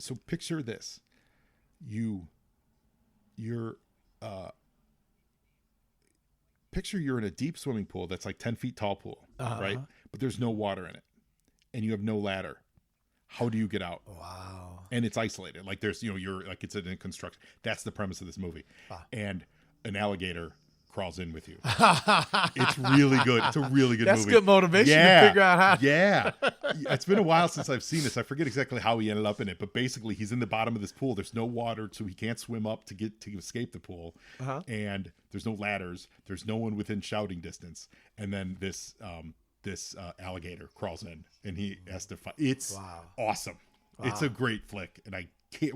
S2: so picture this: picture you're in a deep swimming pool that's like 10 feet tall pool, right? But there's no water in it, and you have no ladder. How do you get out?
S3: Wow.
S2: And it's isolated. Like there's, you're like, it's in construction. That's the premise of this movie. And an alligator crawls in with you. It's really good. It's a really good movie.
S3: That's good motivation to figure out how.
S2: Yeah. It's been a while since I've seen this. I forget exactly how he ended up in it, but basically he's in the bottom of this pool. There's no water, so he can't swim up to escape the pool. And there's no ladders. There's no one within shouting distance. And then this alligator crawls in, and he has to fight. It's awesome. Wow. It's a great flick, and I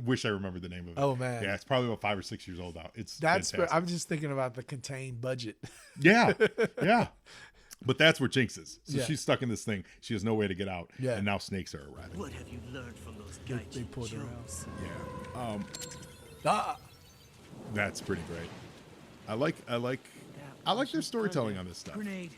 S2: wish I remember the name of it.
S3: Oh man,
S2: yeah, it's probably about 5 or 6 years old now. That's
S3: fantastic. I'm just thinking about the contained budget.
S2: Yeah. But that's where Jinx is. So she's stuck in this thing. She has no way to get out. Yeah. And now snakes are arriving.
S5: What have you learned from those guys?
S3: They pulled her out.
S2: Yeah. That's pretty great. I like their storytelling on this stuff.
S5: Grenade.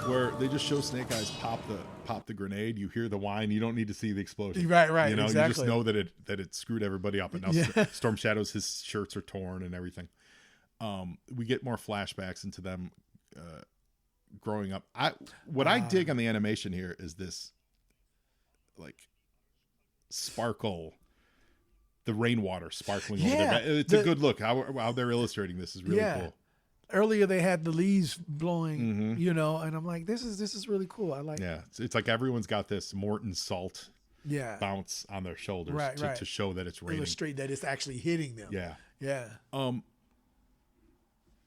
S2: Where they just show Snake Eyes pop the grenade. You hear the whine. You don't need to see the explosion.
S3: Right.
S2: You know,
S3: exactly.
S2: you just know that it screwed everybody up. And now Storm Shadow's, his shirts are torn and everything. We get more flashbacks into them growing up. I dig on the animation here is this like sparkle, the rainwater sparkling over their back. It's a good look. How they're illustrating this is really cool.
S3: Earlier they had the leaves blowing, you know, and I'm like, this is really cool. I like.
S2: Yeah, it's like everyone's got this Morton salt, bounce on their shoulders to show that it's raining.
S3: Illustrate that it's actually hitting them.
S2: Yeah.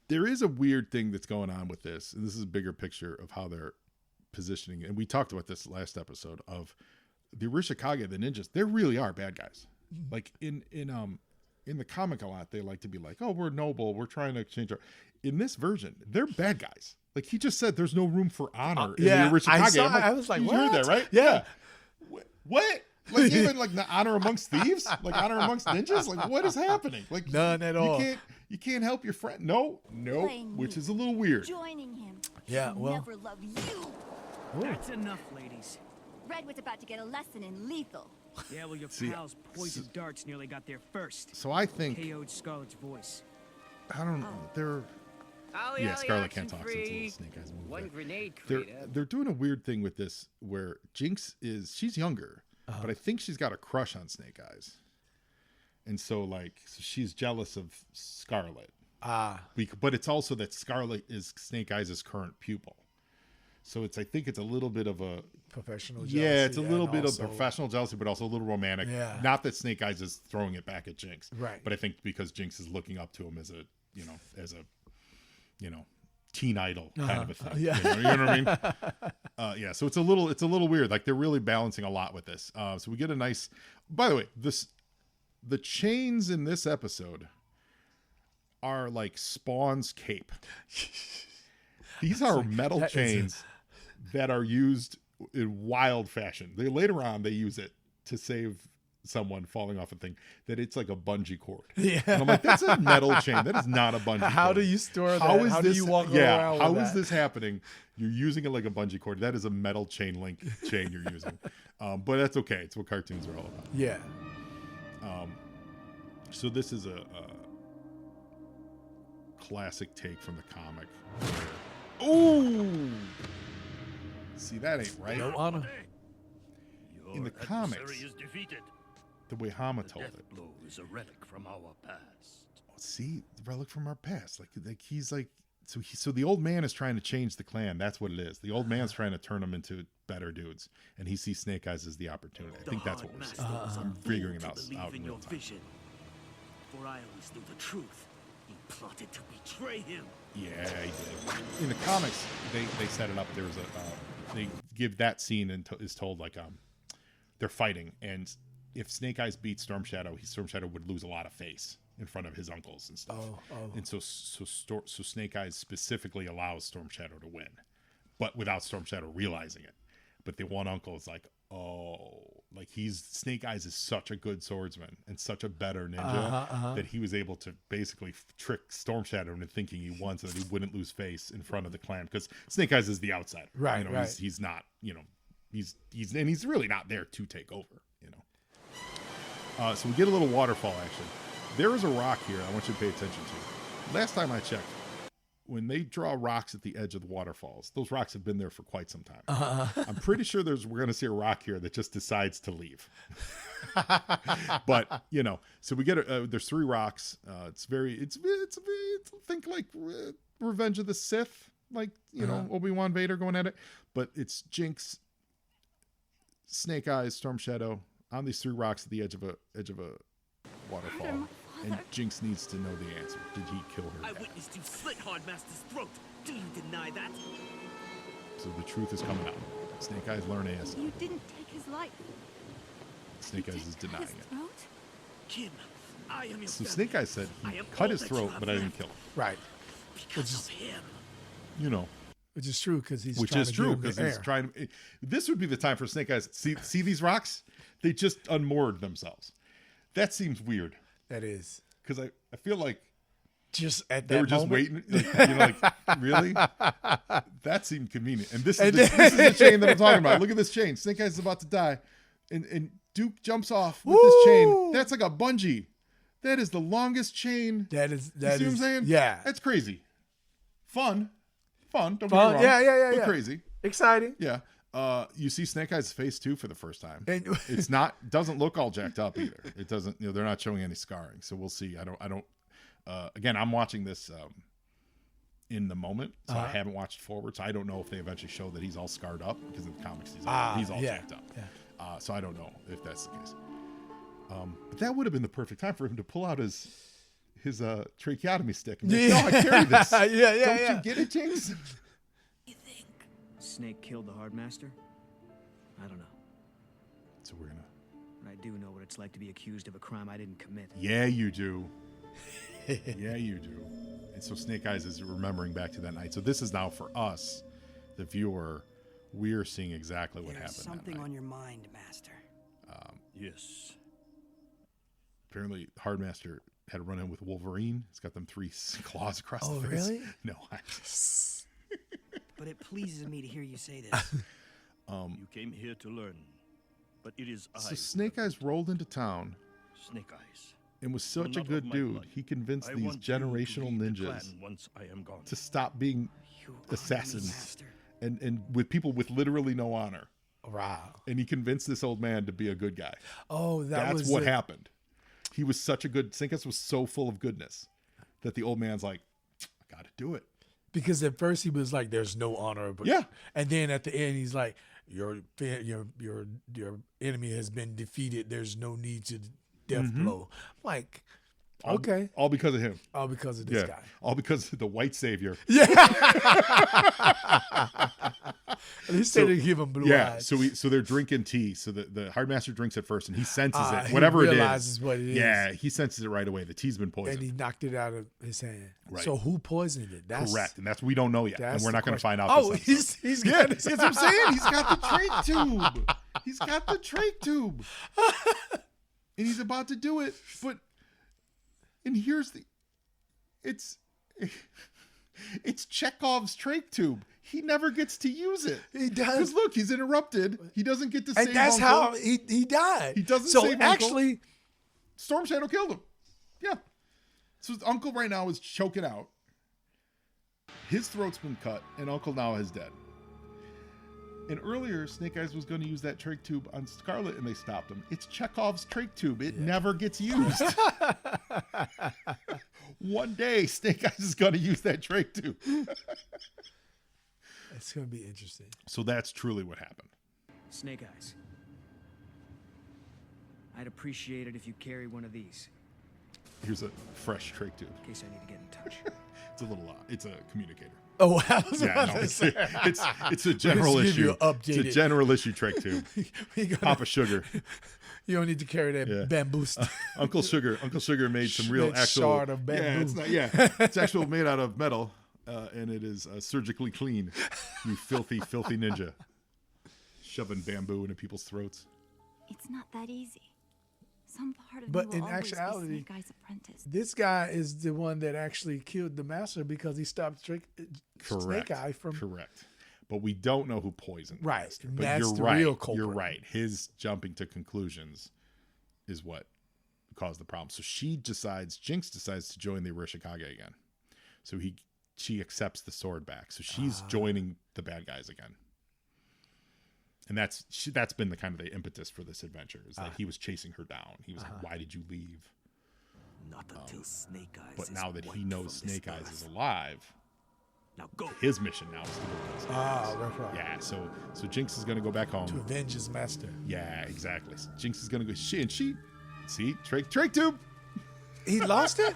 S2: There is a weird thing that's going on with this, and this is a bigger picture of how they're positioning. And we talked about this last episode of the Arashikage, the ninjas. They really are bad guys. Like in the comic a lot, they like to be like, oh, we're noble, we're trying to change our. In this version, they're bad guys. Like he just said, there's no room for honor in the Arashikage.
S3: I was like, what?
S2: You heard that, right?
S3: Yeah.
S2: What? Like even like the honor amongst thieves, like honor amongst ninjas. Like what is happening? Like
S3: none at all.
S2: You can't help your friend. No, which is a little weird.
S6: Joining him.
S3: Yeah, well.
S6: Never love you.
S5: That's enough, ladies.
S6: Redwood's about to get a lesson in lethal.
S5: Yeah, well, your pals' poison darts nearly got there first.
S2: So I think
S5: KO'd Scarlet's voice.
S2: I don't know. They're Scarlet can't talk since it's Snake Eyes movie.
S7: One grenade
S2: they're doing a weird thing with this where Jinx she's younger, but I think she's got a crush on Snake Eyes. And so she's jealous of Scarlet. But it's also that Scarlet is Snake Eyes' current pupil. So I think it's a little bit of a
S3: professional jealousy.
S2: Yeah, it's a little bit of professional jealousy, but also a little romantic.
S3: Yeah.
S2: Not that Snake Eyes is throwing it back at Jinx.
S3: Right.
S2: But I think because Jinx is looking up to him as a teen idol kind of a thing.
S3: Yeah.
S2: You know what I mean? So it's a little weird. Like they're really balancing a lot with this. So we get a nice, by the way, the chains in this episode are like Spawn's cape. These are metal chains that are used in wild fashion. Later on they use it to save someone falling off a thing, that it's like a bungee cord. Yeah. And I'm like, that's a metal chain. That is not a bungee cord.
S3: How do you store that? How do you walk around with
S2: how
S3: that?
S2: is this happening? You're using it like a bungee cord. That is a metal chain you're using. But that's okay. It's what cartoons are all about.
S3: Yeah.
S2: So this is a classic take from the comic. See, that ain't right.
S3: No honor.
S2: In the comics, the way Hama told it.
S7: Blow is a relic from our past.
S2: See, the relic from our past. Like he's like, so the old man is trying to change the clan. That's what it is. The old man's trying to turn them into better dudes, and he sees Snake Eyes as the opportunity. I think that's what we're saying. I'm figuring it out in real time.
S5: For I always knew the truth. He plotted to betray him.
S2: Yeah, he did. In the comics, they set it up. There was they give that scene and is told like they're fighting, and if Snake Eyes beats Storm Shadow would lose a lot of face in front of his uncles and stuff. And so Snake Eyes specifically allows Storm Shadow to win, but without Storm Shadow realizing it. But the one uncle is like, like Snake Eyes is such a good swordsman and such a better ninja that he was able to basically trick Storm Shadow into thinking he won so that he wouldn't lose face in front of the clan, because Snake Eyes is the outsider.
S3: Right, right.
S2: He's not, he's really not there to take over, So we get a little waterfall action. There is a rock here I want you to pay attention to. Last time I checked, when they draw rocks at the edge of the waterfalls, those rocks have been there for quite some time. I'm pretty sure we're going to see a rock here that just decides to leave. But, so we get, there's 3 rocks. It's think like Revenge of the Sith, like, Obi-Wan Vader going at it. But it's Jinx, Snake Eyes, Storm Shadow on these 3 rocks at the edge of a waterfall. And Jinx needs to know the answer. Did he kill her
S5: I
S2: dad?
S5: witnessed you slit Hardmaster's throat. Do you deny that?
S2: So the truth is coming out. Snake Eyes learn ASL.
S6: You didn't take his life.
S2: Snake Eyes is denying
S6: His
S2: it.
S6: throat?
S5: Kim, I am your
S2: So
S5: family.
S2: Snake Eyes said
S5: I
S2: he
S5: am
S2: cut
S5: all
S2: his
S5: that you
S2: throat,
S5: have
S2: but I didn't
S5: left.
S2: kill him.
S3: Right.
S5: Because of him.
S3: Which is true because he's
S2: Which
S3: trying
S2: is
S3: to
S2: true
S3: give him
S2: because
S3: the
S2: he's
S3: air.
S2: trying to. This would be the time for Snake Eyes. See these rocks? They just unmoored themselves. That seems weird
S3: That is.
S2: because I feel like
S3: Just at that
S2: they were just
S3: moment.
S2: waiting. Like really? That seemed convenient. And this is the chain that I'm talking about. Look at this chain. Snake Eyes is about to die, and Duke jumps off with this chain. That's like a bungee. That is the longest chain.
S3: That is.
S2: You see what I'm saying?
S3: Yeah.
S2: That's crazy. Fun. Don't get me
S3: Fun.
S2: wrong.
S3: Yeah.
S2: But crazy.
S3: Exciting.
S2: Yeah. You see Snake Eyes' face too for the first time.
S3: And-
S2: It's doesn't look all jacked up either. It doesn't. They're not showing any scarring. So we'll see. I don't. Again, I'm watching this in the moment, so I haven't watched forward. So I don't know if they eventually show that he's all scarred up, because in the comics he's all jacked up.
S3: Yeah.
S2: So I don't know if that's the case. But that would have been the perfect time for him to pull out his tracheotomy stick. And be like, no, I carry this. Don't you get it, Jinx?
S5: Snake killed the Hardmaster? I don't know.
S2: So we're gonna.
S5: But I do know what it's like to be accused of a crime I didn't commit.
S2: Yeah, you do. Yeah, you do. And so Snake Eyes is remembering back to that night. So this is now for us, the viewer. We're seeing exactly what happened.
S8: Something
S2: that night.
S8: on your mind, Master.
S7: Yes.
S2: Apparently, Hardmaster had a run-in with Wolverine. He's got them 3 claws across the face.
S3: Really?
S2: No.
S8: But it pleases me to hear you say this.
S7: You came here to learn, but it is I.
S2: So Snake Eyes rolled into town
S7: Snake Eyes.
S2: and was such a
S7: Not of
S2: good
S7: my
S2: dude.
S7: blood.
S2: He convinced
S7: I
S2: these
S7: want you to
S2: generational
S7: lead the
S2: ninjas
S7: clan once I am gone.
S2: to stop being
S8: You honor me,
S2: assassins
S8: Master.
S2: and with people with literally no honor.
S3: Wow.
S2: And he convinced this old man to be a good guy.
S3: Oh,
S2: That's what happened. He was such a good. Snake Eyes was so full of goodness that the old man's like, I got to do it.
S3: Because at first he was like, "There's no honor," but
S2: Yeah.
S3: and then at the end he's like, "Your enemy has been defeated. There's no need to death blow." I'm like, okay,
S2: All because of him.
S3: all because of this
S2: Yeah.
S3: guy.
S2: All because of the white savior.
S3: At least they didn't give him blue
S2: Yeah.
S3: eyes.
S2: So they're drinking tea. So the Hardmaster drinks it first and he senses it.
S3: He
S2: Whatever it is.
S3: realizes what it is.
S2: Yeah, he senses it right away. The tea's been
S3: And
S2: poisoned.
S3: he knocked it out of his hand.
S2: Right.
S3: So who poisoned it? That's
S2: Correct. And that's what we don't know yet. And
S3: that's
S2: we're
S3: the
S2: not going to
S3: question.
S2: find out.
S3: Oh,
S2: this episode.
S3: he's
S2: Yeah,
S3: got
S2: that's what I'm saying. He's got the trach tube. He's got the trach tube. And he's about to do it. And here's it's Chekhov's trach tube. He never gets to use it.
S3: He does.
S2: Because look, he's interrupted. He doesn't get to save
S3: and that's
S2: Uncle.
S3: how he died.
S2: He doesn't
S3: so
S2: save Uncle.
S3: actually,
S2: Storm Shadow killed him. Yeah. So his uncle right now is choking out. His throat's been cut, and Uncle now is dead. And earlier, Snake Eyes was going to use that trach tube on Scarlet, and they stopped him. It's Chekhov's trach tube. It never gets used. One day, Snake Eyes is going to use that trach tube.
S3: It's going to be interesting.
S2: So that's truly what happened.
S8: Snake Eyes. I'd appreciate it if you carry one of these.
S2: Here's a fresh trach tube.
S8: In case I need to get in touch.
S2: It's a little, it's a communicator.
S3: Oh, I was
S2: Yeah,
S3: about
S2: no,
S3: to
S2: it's
S3: say.
S2: it's a general
S3: Let's give you
S2: issue.
S3: an
S2: It's a
S3: updated-
S2: general issue trach tube.
S3: You gotta-
S2: Papa Sugar.
S3: You don't need to carry that
S2: Yeah.
S3: bamboo stick.
S2: Uncle Sugar made some real
S3: That
S2: actual
S3: shard of bamboo.
S2: It's actual made out of metal, and it is surgically clean. You filthy ninja, shoving bamboo into people's throats.
S6: It's not that easy. Some part of
S3: But
S6: me will
S3: in
S6: always
S3: actuality,
S6: be Snake Eyes' apprentice.
S3: This guy is the one that actually killed the master because he stopped Snake Eye from.
S2: Correct. But we don't know who poisoned the
S3: Right.
S2: master. But
S3: That's
S2: you're
S3: the
S2: right.
S3: real culprit.
S2: You're right. His jumping to conclusions is what caused the problem. So Jinx decides to join the Arashikage again. So she accepts the sword back. So she's joining the bad guys again. And that's been the kind of the impetus for this adventure, is that he was chasing her down. He was like, "Why did you leave?"
S5: Not until Snake Eyes.
S2: But
S5: is
S2: now that he
S5: wiped
S2: knows
S5: from this
S2: Snake Eyes
S5: earth.
S2: is alive,
S5: Now go.
S2: his mission now is to go kill Snake Eyes.
S3: Right.
S2: Yeah, so Jinx is gonna go back home.
S3: To avenge his master.
S2: Yeah, exactly. So Jinx is gonna go. See, trach tube.
S3: He lost it?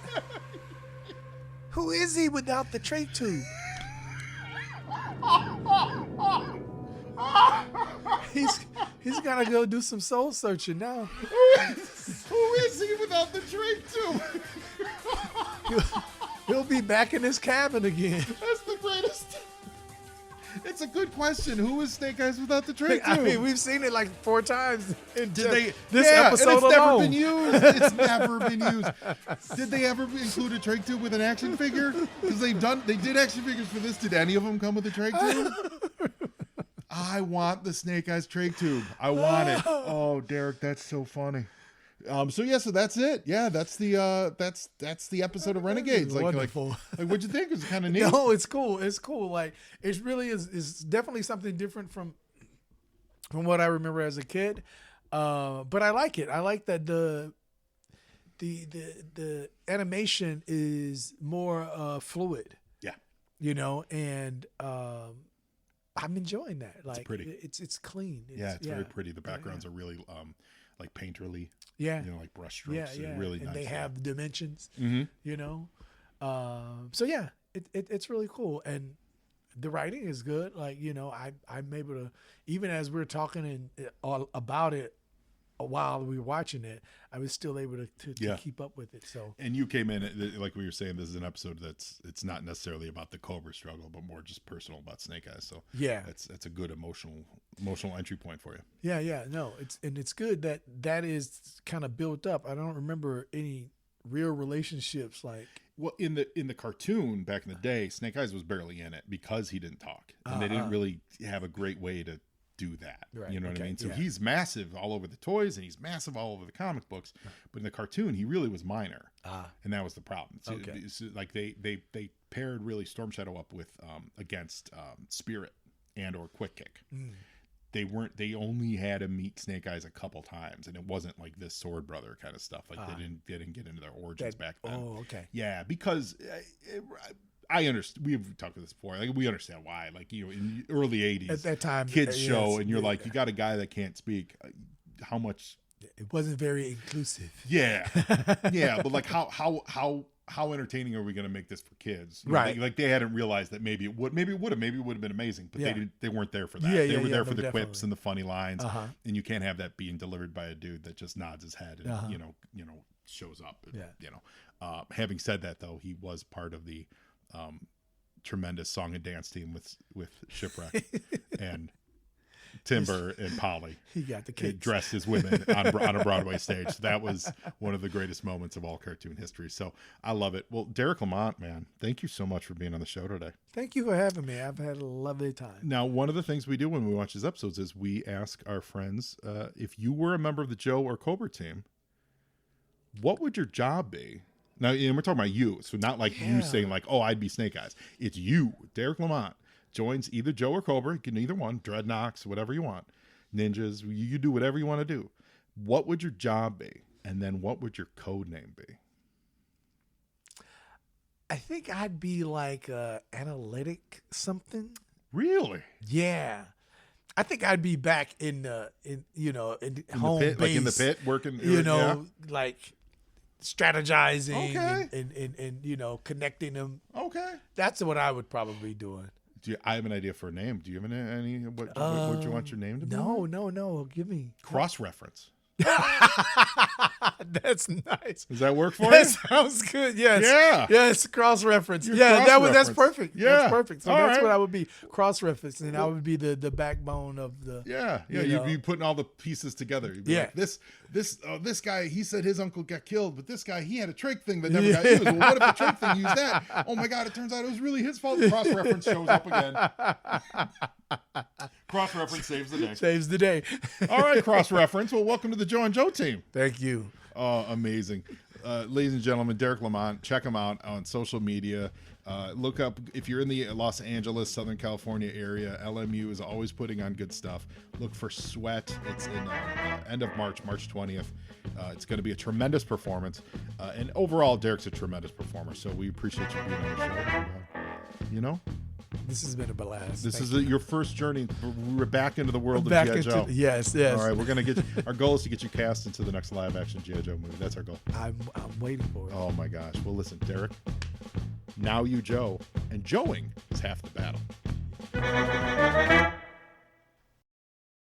S3: Who is he without the trach tube? He's gotta go do some soul searching now.
S2: Who is he without the trach tube?
S3: He'll be back in his cabin again.
S2: That's the greatest. It's a good question. Who is Snake Eyes without the trach tube?
S3: I mean, we've seen it like 4 times in this
S2: Yeah,
S3: episode
S2: and it's
S3: alone.
S2: never been used. It's never been used. Did they ever include a trach tube with an action figure? Because they did action figures for this. Did any of them come with a trach tube? I want the Snake Eyes trach tube. I want it. Oh, Derek, that's so funny. So that's it. Yeah, that's the episode of Renegades.
S3: Wonderful.
S2: Like what'd you think? It was kind of neat.
S3: No, it's cool. It's cool. Like it really is. It's definitely something different from what I remember as a kid. But I like it. I like that the animation is more fluid.
S2: Yeah.
S3: And I'm enjoying that. Like
S2: pretty.
S3: It's clean.
S2: It's very pretty. The backgrounds are really like painterly.
S3: Yeah.
S2: Like brush strokes.
S3: Yeah.
S2: Really
S3: and
S2: nice.
S3: they have dimensions.
S2: Mm-hmm.
S3: So yeah, it's really cool, and the writing is good. Like I'm able to, even as we're talking all about it while we were watching it, I was still able to keep up with it. So
S2: and you came in like we were saying, this is an episode it's not necessarily about the Cobra struggle, but more just personal about Snake Eyes. So
S3: yeah,
S2: that's a good emotional entry point for you.
S3: Yeah. No, it's good that is kind of built up. I don't remember any real relationships like.
S2: Well, in the cartoon back in the day, Snake Eyes was barely in it because he didn't talk, and they didn't really have a great way to do that.
S3: Right,
S2: You know what I
S3: okay,
S2: mean? So
S3: yeah.
S2: he's massive all over the toys, and he's massive all over the comic books. But in the cartoon, he really was minor, and that was the problem. So,
S3: Okay.
S2: so, like they paired really Storm Shadow up with against Spirit and or Quick Kick. They only had him meet Snake Eyes a couple times, and it wasn't like this Sword Brother kind of stuff. Like they didn't get into their origins back then.
S3: Oh, okay.
S2: Yeah, because I understand. We've talked about this before. Like we understand why. Like in the early '80s,
S3: At that time,
S2: kids
S3: yes,
S2: show, and you're
S3: yeah.
S2: like, you got a guy that can't speak. How much?
S3: It wasn't very inclusive.
S2: Yeah, yeah. But like, how entertaining are we going to make this for kids?
S3: Right.
S2: Like they hadn't realized that maybe it would have been amazing, but
S3: Yeah.
S2: they weren't there for that.
S3: Yeah,
S2: they were there
S3: no,
S2: for the
S3: definitely.
S2: quips and the funny lines,
S3: Uh-huh.
S2: and you can't have that being delivered by a dude that just nods his head and
S3: Uh-huh.
S2: shows up.
S3: Yeah.
S2: Having said that, though, he was part of the tremendous song and dance team with Shipwreck and Timber and Polly.
S3: He got the
S2: He
S3: kids.
S2: dressed as women on a Broadway stage. So that was one of the greatest moments of all cartoon history. So I love it. Well, Derrick LeMont, man, thank you so much for being on the show today.
S3: Thank you for having me. I've had a lovely time.
S2: Now, one of the things we do when we watch these episodes is we ask our friends, if you were a member of the Joe or Cobra team, what would your job be? Now, we're talking about you. So not like you saying like, oh, I'd be Snake Eyes. It's you, Derrick LeMont, joins either Joe or Cobra. You can either one, Dreadnoks, whatever you want. Ninjas, you do whatever you want to do. What would your job be? And then what would your code name be?
S3: I think I'd be like analytic something.
S2: Really?
S3: Yeah. I think I'd be back in home
S2: the pit,
S3: base,
S2: like in the pit, working.
S3: Like strategizing
S2: Okay.
S3: and connecting them.
S2: Okay.
S3: That's what I would probably be doing.
S2: I have an idea for a name. Do you have any? What would you want your name to be?
S3: No. Give me
S2: Cross-reference.
S3: That's nice.
S2: Does that work for
S3: That
S2: you?
S3: sounds good. Yes.
S2: Yeah.
S3: Yes. Cross-reference.
S2: You're
S3: Yeah. That's
S2: cross-reference.
S3: perfect.
S2: Yeah.
S3: That's perfect. So
S2: All
S3: that's
S2: right.
S3: what I would be. Cross-reference, and I would be the backbone of the.
S2: Yeah. You'd be putting all the pieces together. You'd be like, this guy, he said his uncle got killed, but this guy, he had a trig thing that never got used. Well, what if the trig thing used that? Oh my God! It turns out it was really his fault. Cross-reference shows up again. Cross-reference saves the day.
S3: Saves the day.
S2: All right, cross-reference. Well, welcome to the Joe and Joe team.
S3: Thank you.
S2: Oh, amazing. Ladies and gentlemen, Derrick LeMont, check him out on social media. Look up, if you're in the Los Angeles, Southern California area, LMU is always putting on good stuff. Look for Sweat. It's in end of March 20th. It's going to be a tremendous performance. And overall, Derrick's a tremendous performer. So we appreciate you being on the show.
S3: This has been a blast.
S2: This is your first journey. We're back into the world of G.I. Joe.
S3: Yes.
S2: All right, we're going to get our goal is to get you cast into the next live action G.I. Joe movie. That's our goal.
S3: I'm waiting for it.
S2: Oh my gosh. Well, listen, Derrick, now you Joe, and Joeing is half the battle.